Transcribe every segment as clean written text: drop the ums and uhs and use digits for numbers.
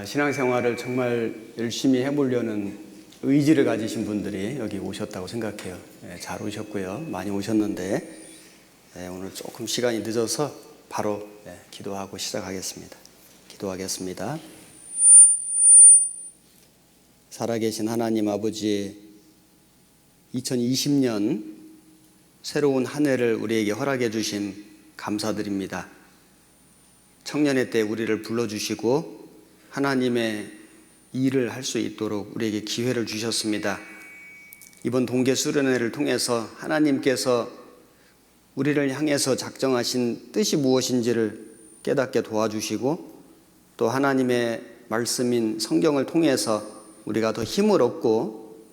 신앙생활을 정말 열심히 해보려는 의지를 가지신 분들이 여기 오셨다고 생각해요. 잘 오셨고요. 많이 오셨는데 오늘 조금 시간이 늦어서 바로 기도하고 시작하겠습니다. 기도하겠습니다. 살아계신 하나님 아버지, 2020년 새로운 한 해를 우리에게 허락해 주신 감사드립니다. 청년의 때 우리를 불러주시고 하나님의 일을 할 수 있도록 우리에게 기회를 주셨습니다. 이번 동계 수련회를 통해서 하나님께서 우리를 향해서 작정하신 뜻이 무엇인지를 깨닫게 도와주시고, 또 하나님의 말씀인 성경을 통해서 우리가 더 힘을 얻고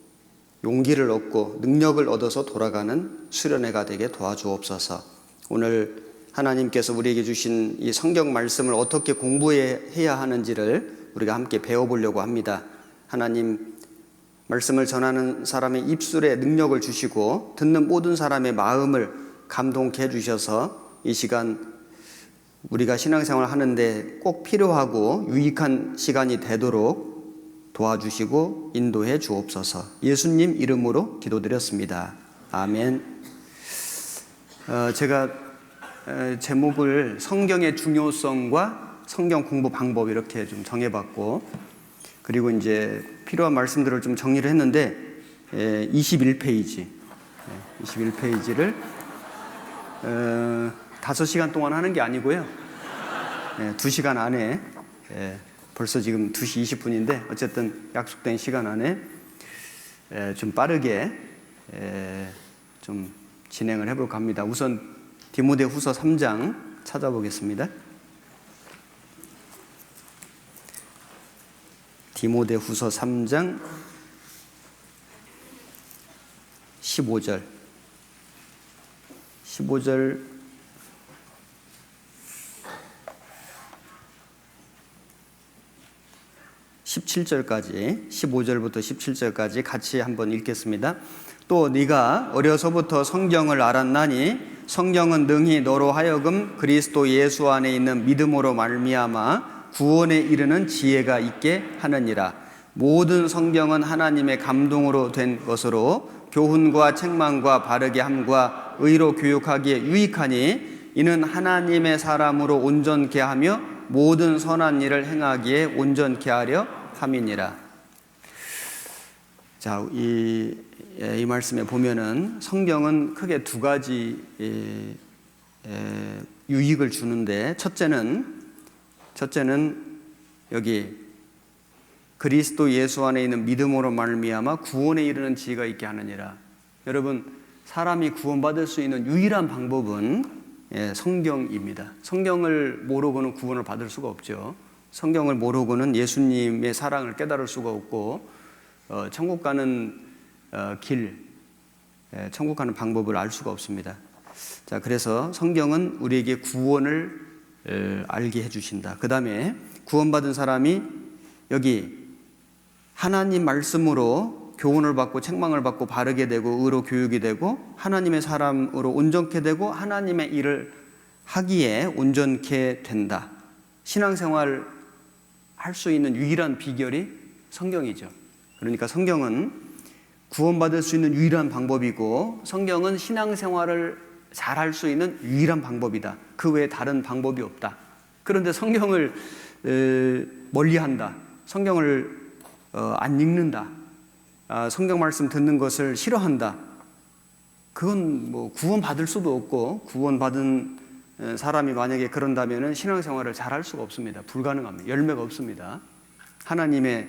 용기를 얻고 능력을 얻어서 돌아가는 수련회가 되게 도와주옵소서. 오늘 하나님께서 우리에게 주신 이 성경 말씀을 어떻게 공부해야 하는지를 우리가 함께 배워보려고 합니다. 하나님, 말씀을 전하는 사람의 입술에 능력을 주시고 듣는 모든 사람의 마음을 감동케 해주셔서 이 시간 우리가 신앙생활을 하는데 꼭 필요하고 유익한 시간이 되도록 도와주시고 인도해 주옵소서. 예수님 이름으로 기도드렸습니다. 아멘. 제가 제목을 성경의 중요성과 성경 공부 방법 이렇게 좀 정해봤고, 그리고 이제 필요한 말씀들을 좀 정리를 했는데 21페이지를 5시간 동안 하는 게 아니고요, 2시간 안에, 벌써 지금 2시 20분인데 어쨌든 약속된 시간 안에 좀 빠르게 좀 진행을 해볼까 합니다. 우선 디모데후서 3장 찾아보겠습니다. 디모데후서 3장 15절 17절까지 15절부터 17절까지 같이 한번 읽겠습니다. 또 네가 어려서부터 성경을 알았나니 성경은 능히 너로 하여금 그리스도 예수 안에 있는 믿음으로 말미암아 구원에 이르는 지혜가 있게 하느니라. 모든 성경은 하나님의 감동으로 된 것으로 교훈과 책망과 바르게 함과 의로 교육하기에 유익하니 이는 하나님의 사람으로 온전케 하며 모든 선한 일을 행하기에 온전케 하려 함이니라. 자, 이 말씀에 보면은 성경은 크게 두 가지 유익을 주는데, 첫째는 여기 그리스도 예수 안에 있는 믿음으로 말미암아 구원에 이르는 지혜가 있게 하느니라. 여러분, 사람이 구원받을 수 있는 유일한 방법은 성경입니다. 성경을 모르고는 구원을 받을 수가 없죠. 성경을 모르고는 예수님의 사랑을 깨달을 수가 없고 천국 가는 천국 가는 방법을 알 수가 없습니다. 자, 그래서 성경은 우리에게 구원을 알게 해주신다. 그 다음에 구원받은 사람이 여기 하나님 말씀으로 교훈을 받고 책망을 받고 바르게 되고 의로 교육이 되고 하나님의 사람으로 온전케 되고 하나님의 일을 하기에 온전케 된다. 신앙생활 할 수 있는 유일한 비결이 성경이죠. 그러니까 성경은 구원받을 수 있는 유일한 방법이고, 성경은 신앙생활을 잘 할 수 있는 유일한 방법이다. 그 외에 다른 방법이 없다. 그런데 성경을 멀리한다. 성경을 안 읽는다. 성경 말씀 듣는 것을 싫어한다. 그건 뭐 구원받을 수도 없고, 구원받은 사람이 만약에 그런다면 신앙생활을 잘 할 수가 없습니다. 불가능합니다. 열매가 없습니다. 하나님의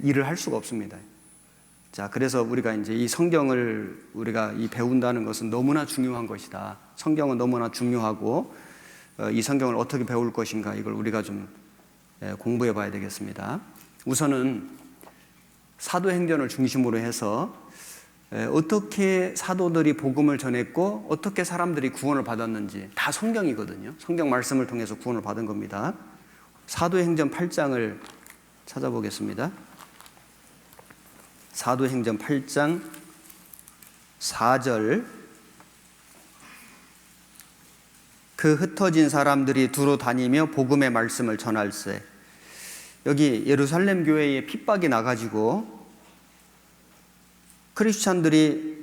일을 할 수가 없습니다. 자, 그래서 우리가 이제 이 성경을 우리가 배운다는 것은 너무나 중요한 것이다. 성경은 너무나 중요하고 이 성경을 어떻게 배울 것인가, 이걸 우리가 좀 공부해 봐야 되겠습니다. 우선은 사도행전을 중심으로 해서 어떻게 사도들이 복음을 전했고 어떻게 사람들이 구원을 받았는지 다 성경이거든요. 성경 말씀을 통해서 구원을 받은 겁니다. 사도행전 8장을 찾아보겠습니다. 사도행전 8장 4절. 그 흩어진 사람들이 두루 다니며 복음의 말씀을 전할세 여기 예루살렘 교회에 핍박이 나가지고 크리스찬들이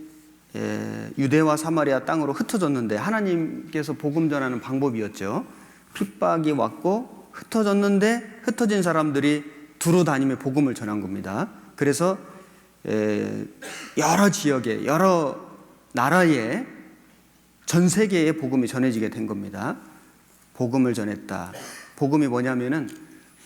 유대와 사마리아 땅으로 흩어졌는데 하나님께서 복음 전하는 방법이었죠. 핍박이 왔고 흩어졌는데 흩어진 사람들이 두루 다니며 복음을 전한 겁니다. 그래서 여러 지역에 여러 나라에 전 세계에 복음이 전해지게 된 겁니다. 복음을 전했다. 복음이 뭐냐면은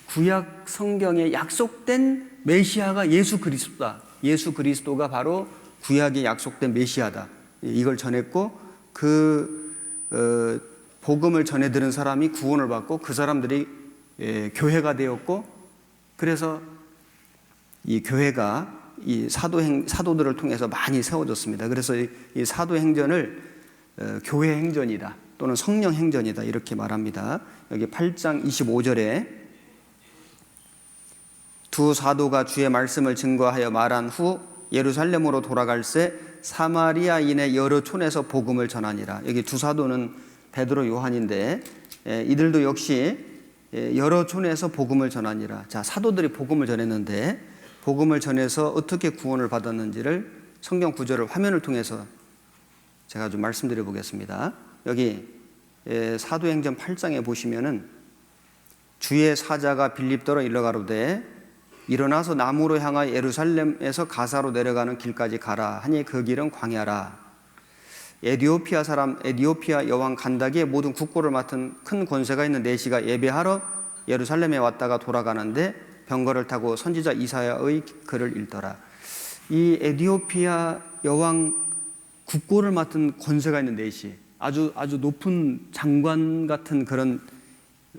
구약 성경에 약속된 메시아가 예수 그리스도다. 예수 그리스도가 바로 구약에 약속된 메시아다. 이걸 전했고 복음을 전해 들은 사람이 구원을 받고 그 사람들이 교회가 되었고, 그래서 이 교회가 이 사도들을 통해서 많이 세워졌습니다. 그래서 이 사도행전을 교회 행전이다 또는 성령 행전이다 이렇게 말합니다. 여기 8장 25절에 두 사도가 주의 말씀을 증거하여 말한 후 예루살렘으로 돌아갈새 사마리아인의 여러 촌에서 복음을 전하니라. 여기 두 사도는 베드로, 요한인데 이들도 역시 여러 촌에서 복음을 전하니라. 자, 사도들이 복음을 전했는데 복음을 전해서 어떻게 구원을 받았는지를 성경 구절을 화면을 통해서 제가 좀 말씀드려 보겠습니다. 여기 사도행전 8장에 보시면은 주의 사자가 빌립더로 일러가로되 일어나서 남으로 향하여 예루살렘에서 가사로 내려가는 길까지 가라 하니 그 길은 광야라. 에디오피아 여왕 간다기의 모든 국고를 맡은 큰 권세가 있는 내시가 예배하러 예루살렘에 왔다가 돌아가는데 병거를 타고 선지자 이사야의 글을 읽더라. 이 에디오피아 여왕 국고를 맡은 권세가 있는 내시, 아주 높은 장관 같은 그런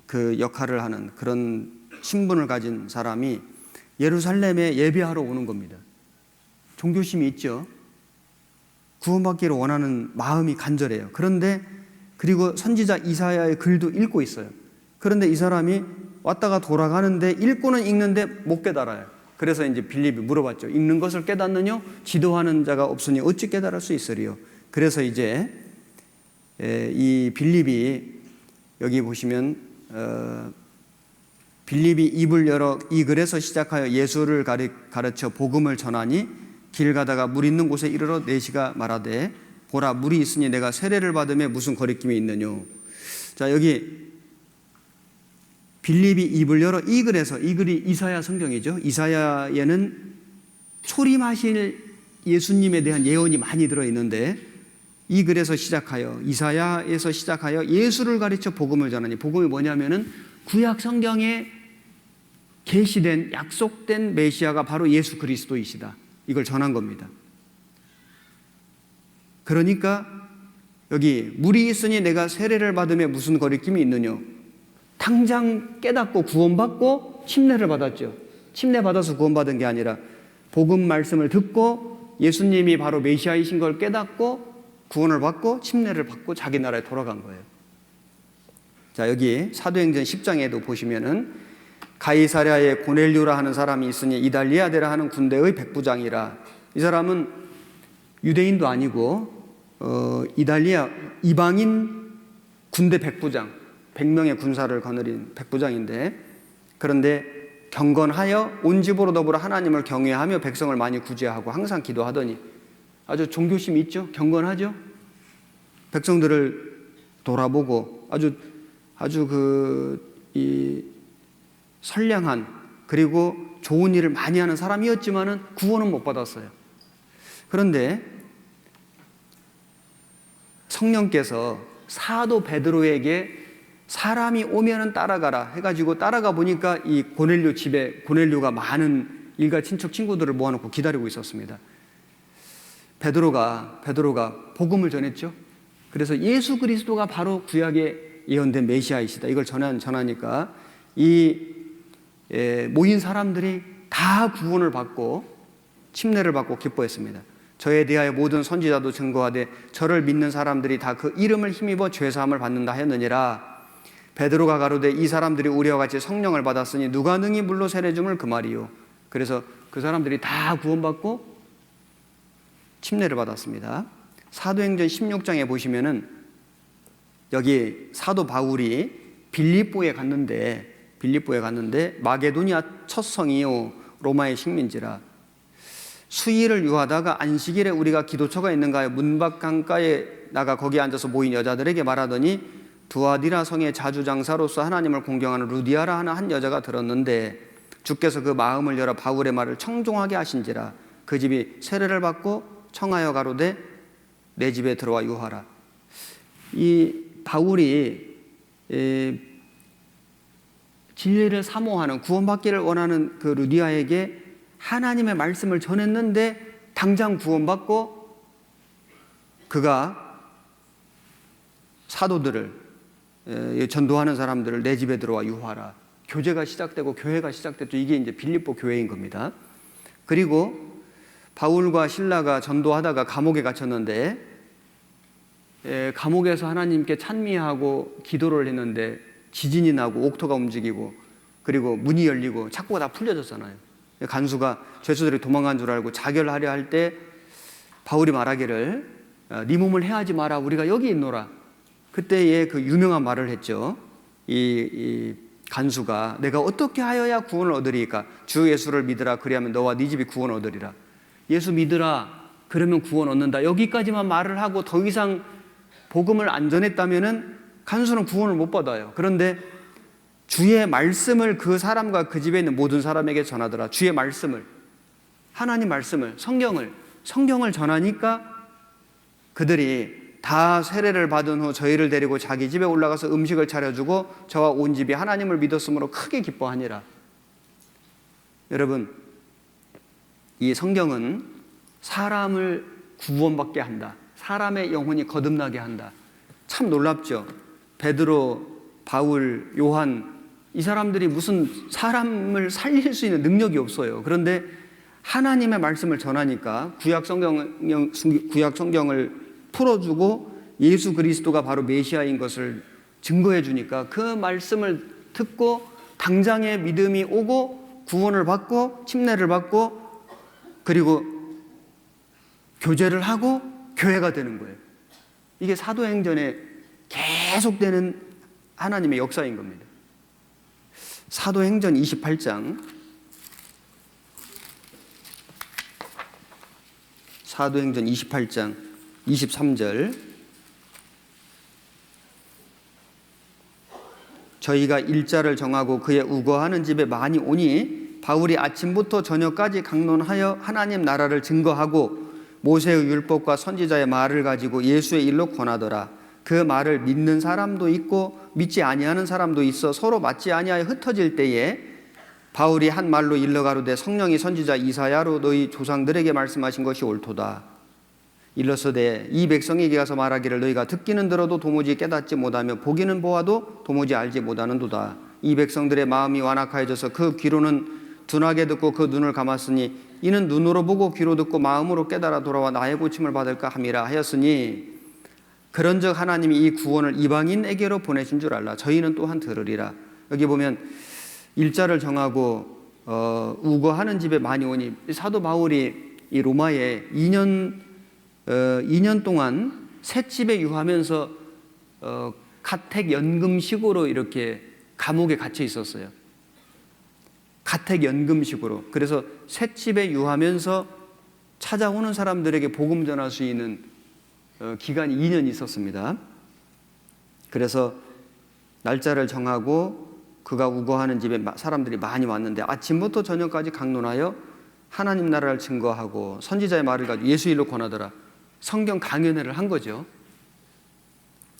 그 역할을 하는 그런 신분을 가진 사람이 예루살렘에 예배하러 오는 겁니다. 종교심이 있죠. 구원받기를 원하는 마음이 간절해요. 그런데 그리고 선지자 이사야의 글도 읽고 있어요. 그런데 이 사람이 왔다가 돌아가는데 읽고는 읽는데 못 깨달아요. 그래서 이제 빌립이 물어봤죠. 읽는 것을 깨닫느냐? 지도하는 자가 없으니 어찌 깨달을 수 있으리요? 그래서 이제 이 빌립이 여기 보시면 빌립이 입을 열어 이 글에서 시작하여 예수를 가르쳐 복음을 전하니 길 가다가 물 있는 곳에 이르러 내시가 말하되 보라 물이 있으니 내가 세례를 받음에 무슨 거리낌이 있느냐. 자, 여기 빌립이 입을 열어 이 글에서, 이 글이 이사야 성경이죠. 이사야에는 초림하실 예수님에 대한 예언이 많이 들어있는데 이 글에서 시작하여, 이사야에서 시작하여 예수를 가르쳐 복음을 전하니, 복음이 뭐냐면은 구약 성경에 계시된 약속된 메시아가 바로 예수 그리스도이시다. 이걸 전한 겁니다. 그러니까 여기 물이 있으니 내가 세례를 받음에 무슨 거리낌이 있느냐. 당장 깨닫고 구원받고 침례를 받았죠. 침례 받아서 구원받은 게 아니라 복음 말씀을 듣고 예수님이 바로 메시아이신 걸 깨닫고 구원을 받고 침례를 받고 자기 나라에 돌아간 거예요. 자, 여기 사도행전 10장에도 보시면은 가이사랴에 고넬료라 하는 사람이 있으니 이달리아데라 하는 군대의 백부장이라. 이 사람은 유대인도 아니고 이달리아 이방인 군대 백부장, 100명의 군사를 거느린 백부장인데, 그런데 경건하여 온 집으로 더불어 하나님을 경외하며 백성을 많이 구제하고 항상 기도하더니, 아주 종교심이 있죠. 경건하죠. 백성들을 돌아보고 아주 선량한 그리고 좋은 일을 많이 하는 사람이었지만은 구원은 못 받았어요. 그런데 성령께서 사도 베드로에게 사람이 오면은 따라가라 해가지고 따라가 보니까 이 고넬료 집에 고넬료가 많은 일가 친척 친구들을 모아놓고 기다리고 있었습니다. 베드로가 복음을 전했죠. 그래서 예수 그리스도가 바로 구약에 예언된 메시아이시다. 이걸 전하니까 이 모인 사람들이 다 구원을 받고 침례를 받고 기뻐했습니다. 저에 대하여 모든 선지자도 증거하되 저를 믿는 사람들이 다 그 이름을 힘입어 죄사함을 받는다 하였느니라. 베드로가 가로되 이 사람들이 우리와 같이 성령을 받았으니 누가 능히 물로 세례 줌을 그 말이요. 그래서 그 사람들이 다 구원받고 침례를 받았습니다. 사도행전 16장에 보시면은 여기 사도 바울이 빌립보에 갔는데 빌립보에 갔는데 마게도니아 첫 성이요 로마의 식민지라. 수일을 유하다가 안식일에 우리가 기도처가 있는가에 문밖 강가에 나가 거기에 앉아서 모인 여자들에게 말하더니 두아디라 성의 자주장사로서 하나님을 공경하는 루디아라 하는 한 여자가 들었는데 주께서 그 마음을 열어 바울의 말을 청종하게 하신지라. 그 집이 세례를 받고 청하여 가로되 내 집에 들어와 유하라. 이 바울이 진리를 사모하는, 구원받기를 원하는 그 루디아에게 하나님의 말씀을 전했는데 당장 구원받고 그가 사도들을, 전도하는 사람들을 내 집에 들어와 유하라. 교제가 시작되고 교회가 시작됐죠. 이게 이제 빌립보 교회인 겁니다. 그리고 바울과 실라가 전도하다가 감옥에 갇혔는데 감옥에서 하나님께 찬미하고 기도를 했는데 지진이 나고 옥토가 움직이고 그리고 문이 열리고 착고가 다 풀려졌잖아요. 간수가 죄수들이 도망간 줄 알고 자결하려 할 때 바울이 말하기를 네 몸을 해하지 마라, 우리가 여기 있노라. 그때의 그 유명한 말을 했죠. 이 간수가 내가 어떻게 하여야 구원을 얻으리까? 주 예수를 믿으라, 그리하면 너와 네 집이 구원 얻으리라. 예수 믿으라, 그러면 구원 얻는다. 여기까지만 말을 하고 더 이상 복음을 안 전했다면은 간수는 구원을 못 받아요. 그런데 주의 말씀을 그 사람과 그 집에 있는 모든 사람에게 전하더라. 주의 말씀을, 하나님 말씀을, 성경을 전하니까 그들이 다 세례를 받은 후 저희를 데리고 자기 집에 올라가서 음식을 차려주고 저와 온 집이 하나님을 믿었으므로 크게 기뻐하니라. 여러분, 이 성경은 사람을 구원받게 한다. 사람의 영혼이 거듭나게 한다. 참 놀랍죠. 베드로, 바울, 요한, 이 사람들이 무슨 사람을 살릴 수 있는 능력이 없어요. 그런데 하나님의 말씀을 전하니까 구약 성경을 풀어주고 예수 그리스도가 바로 메시아인 것을 증거해 주니까 그 말씀을 듣고 당장의 믿음이 오고 구원을 받고 침례를 받고 그리고 교제를 하고 교회가 되는 거예요. 이게 사도행전에 계속되는 하나님의 역사인 겁니다. 사도행전 28장, 사도행전 28장 23절, 저희가 일자를 정하고 그의 우거하는 집에 많이 오니 바울이 아침부터 저녁까지 강론하여 하나님 나라를 증거하고 모세의 율법과 선지자의 말을 가지고 예수의 일로 권하더라. 그 말을 믿는 사람도 있고 믿지 아니하는 사람도 있어 서로 맞지 아니하여 흩어질 때에 바울이 한 말로 일러 가로되 성령이 선지자 이사야로 너희 조상들에게 말씀하신 것이 옳도다. 일러서되 이 백성에게 가서 말하기를 너희가 듣기는 들어도 도무지 깨닫지 못하며 보기는 보아도 도무지 알지 못하는도다. 이 백성들의 마음이 완악하여져서 그 귀로는 둔하게 듣고 그 눈을 감았으니 이는 눈으로 보고 귀로 듣고 마음으로 깨달아 돌아와 나의 고침을 받을까 함이라 하였으니 그런즉 하나님이 이 구원을 이방인에게로 보내신 줄 알라. 저희는 또한 들으리라. 여기 보면 일자를 정하고 우거하는 집에 많이 오니 사도 바울이 이 로마에 2년 동안 셋집에 유하면서 가택연금식으로 이렇게 감옥에 갇혀 있었어요. 가택연금식으로. 그래서 셋집에 유하면서 찾아오는 사람들에게 복음 전할 수 있는 기간이 2년 있었습니다. 그래서 날짜를 정하고 그가 우거하는 집에 사람들이 많이 왔는데 아침부터 저녁까지 강론하여 하나님 나라를 증거하고 선지자의 말을 가지고 예수 일로 권하더라. 성경 강연회를 한 거죠.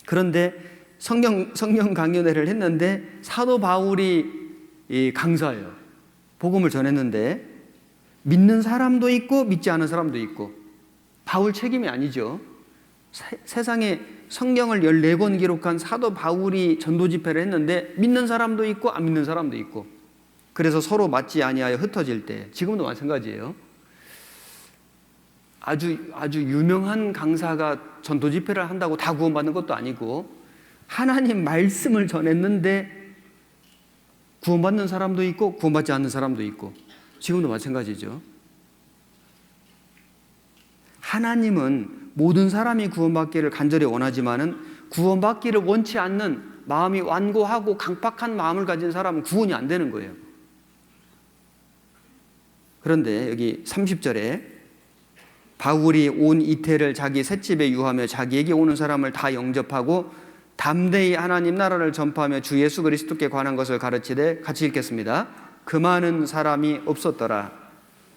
그런데 성경 강연회를 했는데 사도 바울이 강사예요. 복음을 전했는데 믿는 사람도 있고 믿지 않은 사람도 있고 바울 책임이 아니죠. 세상에 성경을 14권 기록한 사도 바울이 전도 집회를 했는데 믿는 사람도 있고 안 믿는 사람도 있고 그래서 서로 맞지 아니하여 흩어질 때 지금도 마찬가지예요. 아주 유명한 강사가 전도 집회를 한다고 다 구원받는 것도 아니고 하나님 말씀을 전했는데 구원받는 사람도 있고 구원받지 않는 사람도 있고 지금도 마찬가지죠. 하나님은 모든 사람이 구원받기를 간절히 원하지만은 구원받기를 원치 않는 마음이 완고하고 강팍한 마음을 가진 사람은 구원이 안 되는 거예요. 그런데 여기 30절에 바울이 온 이태를 자기 셋집에 유하며 자기에게 오는 사람을 다 영접하고 담대히 하나님 나라를 전파하며 주 예수 그리스도께 관한 것을 가르치되, 같이 읽겠습니다. 그 많은 사람이 없었더라.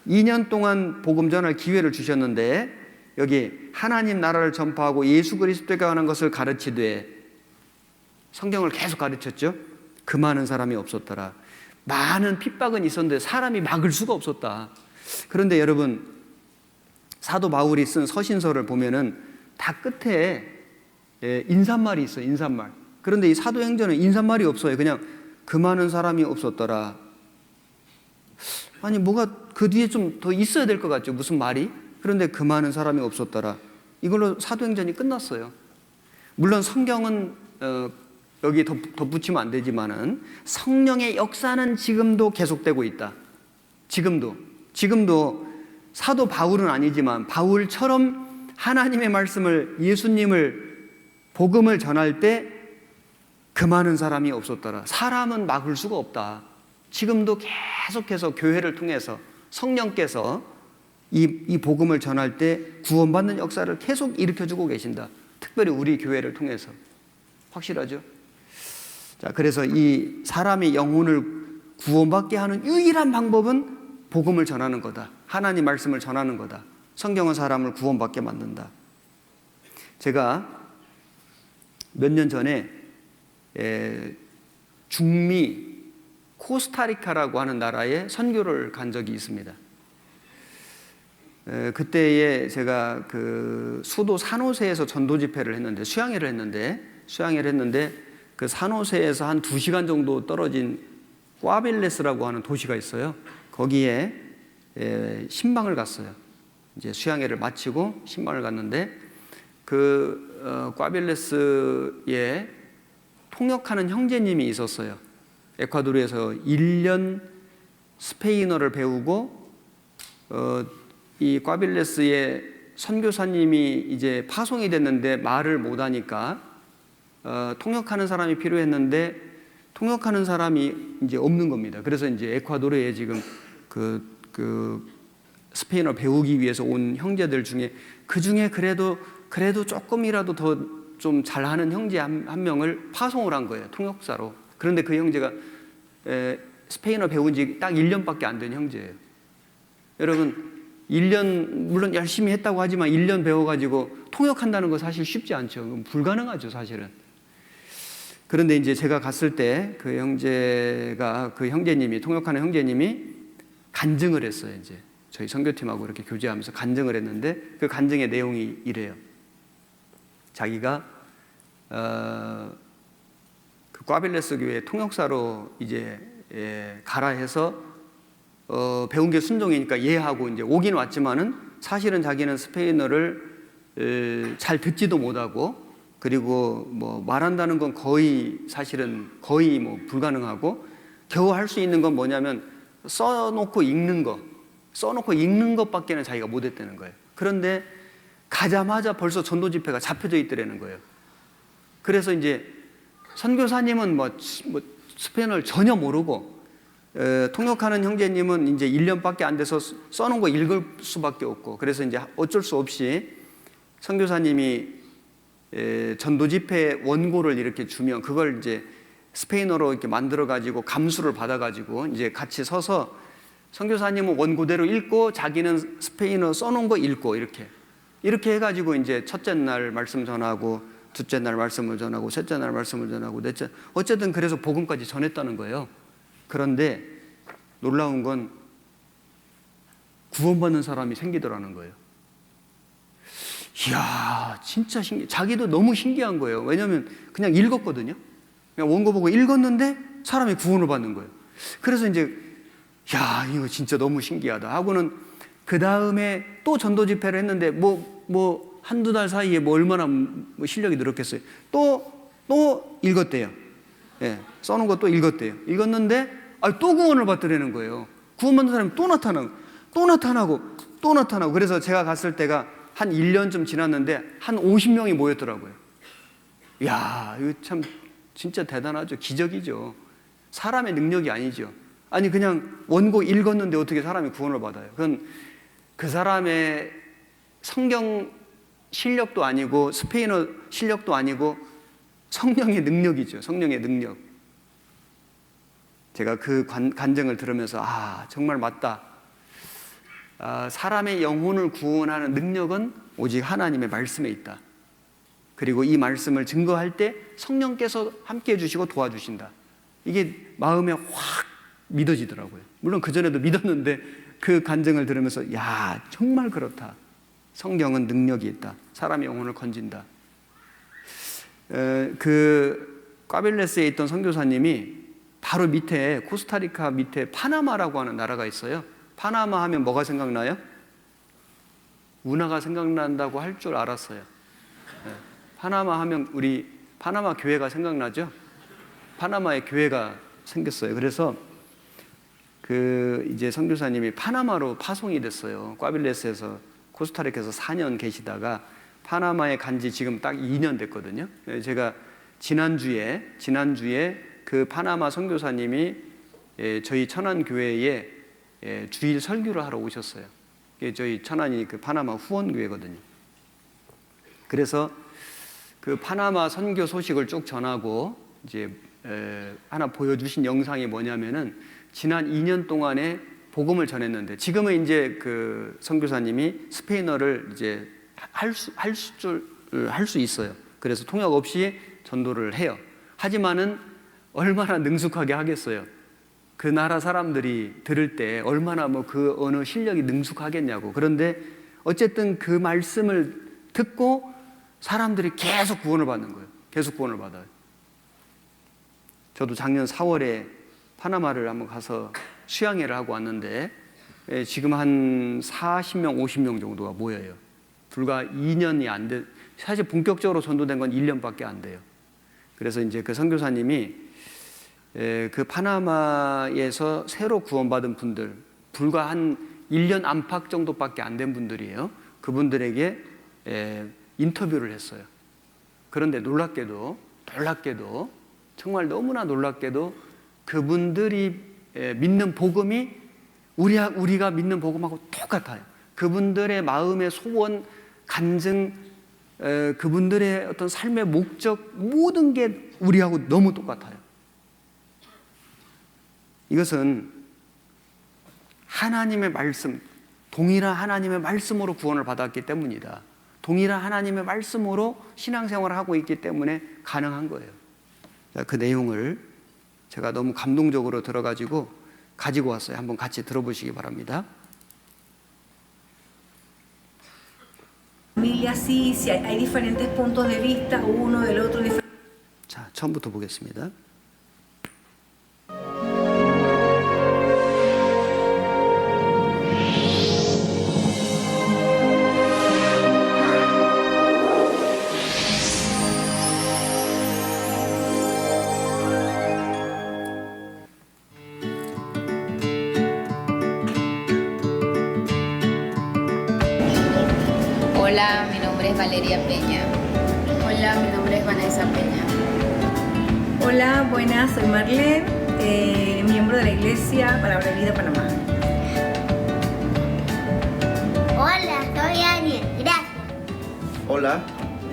2년 동안 복음 전할 기회를 주셨는데 여기 하나님 나라를 전파하고 예수 그리스도께 관한 것을 가르치되, 성경을 계속 가르쳤죠. 그 많은 사람이 없었더라. 많은 핍박은 있었는데 사람이 막을 수가 없었다. 그런데 여러분, 사도 바울이 쓴 서신서를 보면은 다 끝에 인사말이 있어요. 인사말. 그런데 이 사도행전은 인사말이 없어요. 그냥 그 많은 사람이 없었더라. 아니 뭐가 그 뒤에 좀 더 있어야 될 것 같죠. 무슨 말이? 그런데 그 많은 사람이 없었더라. 이걸로 사도행전이 끝났어요. 물론 성경은 여기 덧붙이면 안 되지만은 성령의 역사는 지금도 계속되고 있다. 지금도 사도 바울은 아니지만 바울처럼 하나님의 말씀을, 예수님을, 복음을 전할 때 그 많은 사람이 없었더라. 사람은 막을 수가 없다. 지금도 계속해서 교회를 통해서 성령께서 이 복음을 전할 때 구원받는 역사를 계속 일으켜주고 계신다. 특별히 우리 교회를 통해서. 확실하죠? 자, 그래서 이 사람의 영혼을 구원받게 하는 유일한 방법은 복음을 전하는 거다. 하나님 말씀을 전하는 거다. 성경은 사람을 구원받게 만든다. 제가 몇 년 전에 중미 코스타리카라고 하는 나라에 선교를 간 적이 있습니다. 그때에 제가 그 수도 산호세에서 전도 집회를 했는데, 수양회를 했는데 그 산호세에서 한 2시간 정도 떨어진 꽈빌레스라고 하는 도시가 있어요. 거기에 신방을 갔어요. 이제 수양회를 마치고 신방을 갔는데 그 꽈빌레스에 통역하는 형제님이 있었어요. 에콰도르에서 1년 스페인어를 배우고 이 꽈빌레스의 선교사님이 이제 파송이 됐는데 말을 못하니까 통역하는 사람이 필요했는데 통역하는 사람이 이제 없는 겁니다. 그래서 이제 에콰도르에 지금 그 스페인어 배우기 위해서 온 형제들 중에 그 중에 그래도 조금이라도 더 좀 잘하는 형제 한 명을 파송을 한 거예요. 통역사로. 그런데 그 형제가 스페인어 배운 지 딱 1년밖에 안 된 형제예요. 여러분, 1년 물론 열심히 했다고 하지만 1년 배워가지고 통역한다는 거 사실 쉽지 않죠. 불가능하죠, 사실은. 그런데 이제 제가 갔을 때 그 형제님이, 통역하는 형제님이 간증을 했어요. 이제 저희 선교팀하고 이렇게 교제하면서 간증을 했는데 그 간증의 내용이 이래요. 자기가 그 꽈빌레스 교회 통역사로 이제 가라 해서 배운 게 순종이니까 예하고 이제 오긴 왔지만은 사실은 자기는 스페인어를 잘 듣지도 못하고, 그리고 뭐 말한다는 건 사실은 거의 뭐 불가능하고, 겨우 할 수 있는 건 뭐냐면 써놓고 읽는 것밖에는 자기가 못했다는 거예요. 그런데 가자마자 벌써 전도 집회가 잡혀져 있더라는 거예요. 그래서 이제 선교사님은 뭐 스페인어를 전혀 모르고 통역하는 형제님은 이제 1년밖에 안 돼서 써놓은 거 읽을 수밖에 없고, 그래서 이제 어쩔 수 없이 선교사님이 전도 집회 원고를 이렇게 주면 그걸 이제 스페인어로 이렇게 만들어 가지고 감수를 받아 가지고 이제 같이 서서 선교사님은 원고대로 읽고 자기는 스페인어 써놓은 거 읽고 이렇게 해가지고 이제 첫째 날 말씀 전하고, 둘째 날 말씀을 전하고, 셋째 날 말씀을 전하고, 넷째, 어쨌든 그래서 복음까지 전했다는 거예요. 그런데 놀라운 건 구원받는 사람이 생기더라는 거예요. 이야, 진짜 자기도 너무 신기한 거예요. 왜냐하면 그냥 읽었거든요. 그냥 원고 보고 읽었는데 사람이 구원을 받는 거예요. 그래서 이제 야, 이거 진짜 너무 신기하다 하고는 그 다음에 또 전도 집회를 했는데 뭐 한두 달 사이에 뭐 얼마나 실력이 늘었겠어요. 또 읽었대요. 예, 써놓은 거 또 읽었대요. 읽었는데 또 구원을 받더라는 거예요. 구원받는 사람이 또 나타나고. 그래서 제가 갔을 때가 한 1년쯤 지났는데 한 50명이 모였더라고요. 이야, 이거 참 진짜 대단하죠. 기적이죠. 사람의 능력이 아니죠. 아니 그냥 원고 읽었는데 어떻게 사람이 구원을 받아요? 그건 그 사람의 성경 실력도 아니고 스페인어 실력도 아니고 성령의 능력이죠. 성령의 능력. 제가 그 간증을 들으면서 정말 맞다. 사람의 영혼을 구원하는 능력은 오직 하나님의 말씀에 있다. 그리고 이 말씀을 증거할 때 성령께서 함께해 주시고 도와주신다. 이게 마음에 확 믿어지더라고요. 물론 그전에도 믿었는데 그 간증을 들으면서 정말 그렇다. 성경은 능력이 있다. 사람의 영혼을 건진다. 그 꽈빌레스에 있던 선교사님이 바로 밑에 코스타리카 밑에 파나마라고 하는 나라가 있어요. 파나마 하면 뭐가 생각나요? 운하가 생각난다고 할 줄 알았어요. 파나마 하면 우리 파나마 교회가 생각나죠? 파나마에 교회가 생겼어요. 그래서 이제 선교사님이 파나마로 파송이 됐어요. 꽈빌레스에서 코스타리카에서 4년 계시다가 파나마에 간지 지금 딱 2년 됐거든요. 제가 지난주에 그 파나마 선교사님이 저희 천안교회에 주일 설교를 하러 오셨어요. 저희 천안이 그 파나마 후원교회거든요. 그래서 그 파나마 선교 소식을 쭉 전하고 이제 하나 보여주신 영상이 뭐냐면은 지난 2년 동안에 복음을 전했는데 지금은 이제 그 선교사님이 스페인어를 이제 할 수 있어요. 그래서 통역 없이 전도를 해요. 하지만은 얼마나 능숙하게 하겠어요. 그 나라 사람들이 들을 때 얼마나 그 언어 실력이 능숙하겠냐고. 그런데 어쨌든 그 말씀을 듣고 사람들이 계속 구원을 받는 거예요. 계속 구원을 받아요. 저도 작년 4월에 파나마를 한번 가서 수양회를 하고 왔는데 지금 한 40명, 50명 정도가 모여요. 불과 2년이 안 돼. 사실 본격적으로 전도된 건 1년밖에 안 돼요. 그래서 이제 그 선교사님이 그 파나마에서 새로 구원받은 분들, 불과 한 1년 안팎 정도밖에 안 된 분들이에요. 그분들에게 인터뷰를 했어요. 그런데 놀랍게도 정말 너무나 놀랍게도 그분들이 믿는 복음이 우리가 믿는 복음하고 똑같아요. 그분들의 마음의 소원, 간증, 그분들의 어떤 삶의 목적, 모든 게 우리하고 너무 똑같아요. 이것은 하나님의 말씀, 동일한 하나님의 말씀으로 구원을 받았기 때문이다. 동일한 하나님의 말씀으로 신앙생활을 하고 있기 때문에 가능한 거예요. 그 내용을 제가 너무 감동적으로 들어가지고 가지고 왔어요. 한번 같이 들어보시기 바랍니다. 자, 처음부터 보겠습니다. Hola, mi nombre es Valeria Peña. Hola, mi nombre es Vanessa Peña. Hola, buenas, soy Marlene, miembro de la Iglesia Palabra de Vida Panamá. Hola, soy Daniel, gracias. Hola,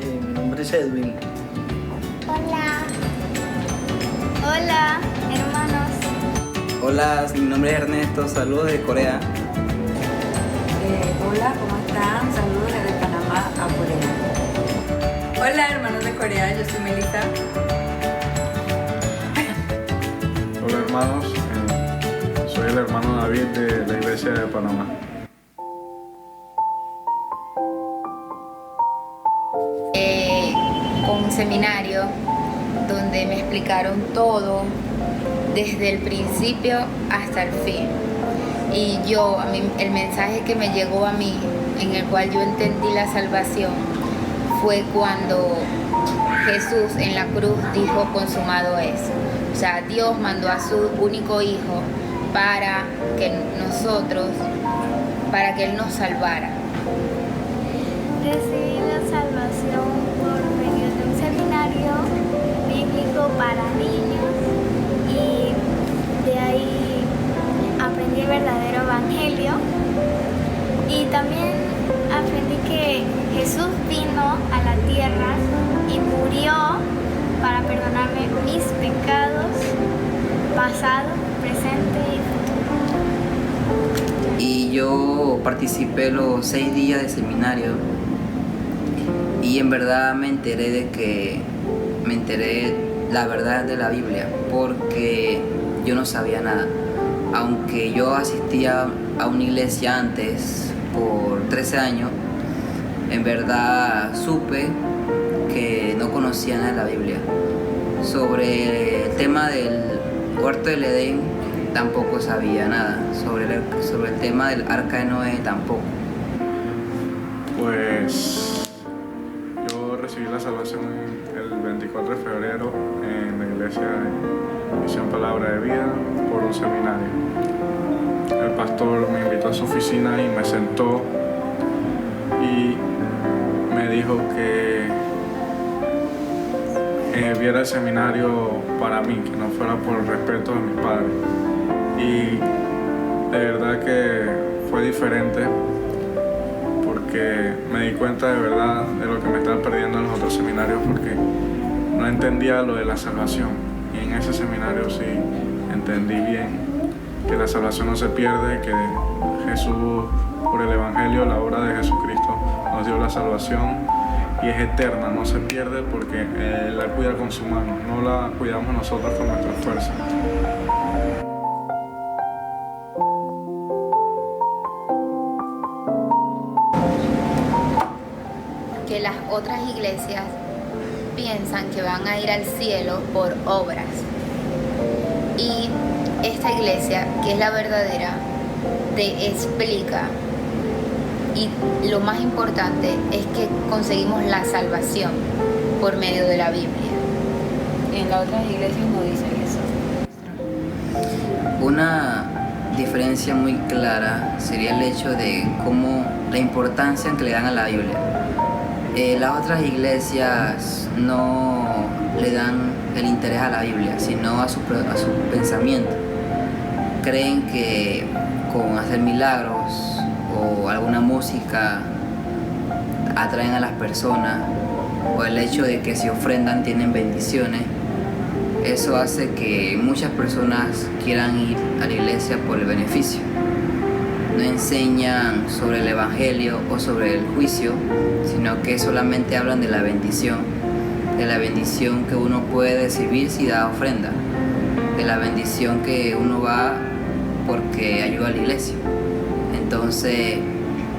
mi nombre es Edwin. Hola. Hola, hermanos. Hola, mi nombre es Ernesto, saludos de Corea. Hola, ¿cómo están? Saludos desde Panamá a Corea. Hola, hermanos de Corea, yo soy Melissa. Hola hermanos, soy el hermano David de la Iglesia de Panamá. Con un seminario donde me explicaron todo desde el principio hasta el fin. Y el mensaje que me llegó a mí, en el cual yo entendí la salvación, fue cuando Jesús en la cruz dijo consumado es. O sea, Dios mandó a su único hijo para que Él nos salvara. Recibí la salvación por medio de un seminario bíblico instituto para niños y de ahí aprendí el verdadero evangelio y también aprendí que Jesús vino a la tierra y murió para perdonarme mis pecados pasado, presente y futuro. Y yo participé los 6 días de seminario y en verdad me enteré la verdad de la Biblia, porque yo no sabía nada. Aunque yo asistía a una iglesia antes por 13 años, en verdad supe que no conocía nada de la Biblia. Sobre el tema del huerto del Edén tampoco sabía nada. Sobre el tema del arca de Noé tampoco. Pues yo recibí la salvación el 24 de febrero en la iglesia de Misión Palabra de Vida por un seminario. El pastor me invitó a su oficina y me sentó y me dijo que viera el seminario para mí, que no fuera por el respeto de mis padres. Y de verdad que fue diferente, porque me di cuenta de verdad de lo que me estaba perdiendo en los otros seminarios, porque no entendía lo de la salvación. Y en ese seminario sí entendí bien que la salvación no se pierde, que Jesús, por el Evangelio, la obra de Jesucristo, nos dio la salvación y es eterna, no se pierde porque Él la cuida con su mano, no la cuidamos nosotros con nuestra fuerza. Que las otras iglesias piensan que van a ir al cielo por obras. Y esta iglesia, que es la verdadera, te explica, y lo más importante es que conseguimos la salvación por medio de la Biblia. En las otras iglesias no dicen eso. Una diferencia muy clara sería el hecho de cómo la importancia que le dan a la Biblia. Las otras iglesias no le dan el interés a la Biblia, sino a su pensamiento. Creen que con hacer milagros o alguna música atraen a las personas, o el hecho de que si ofrendan tienen bendiciones. Eso hace que muchas personas quieran ir a la iglesia por el beneficio. No enseñan sobre el Evangelio o sobre el juicio, sino que solamente hablan de la bendición que uno puede recibir si da ofrenda, de la bendición que uno va porque ayuda a la iglesia. Entonces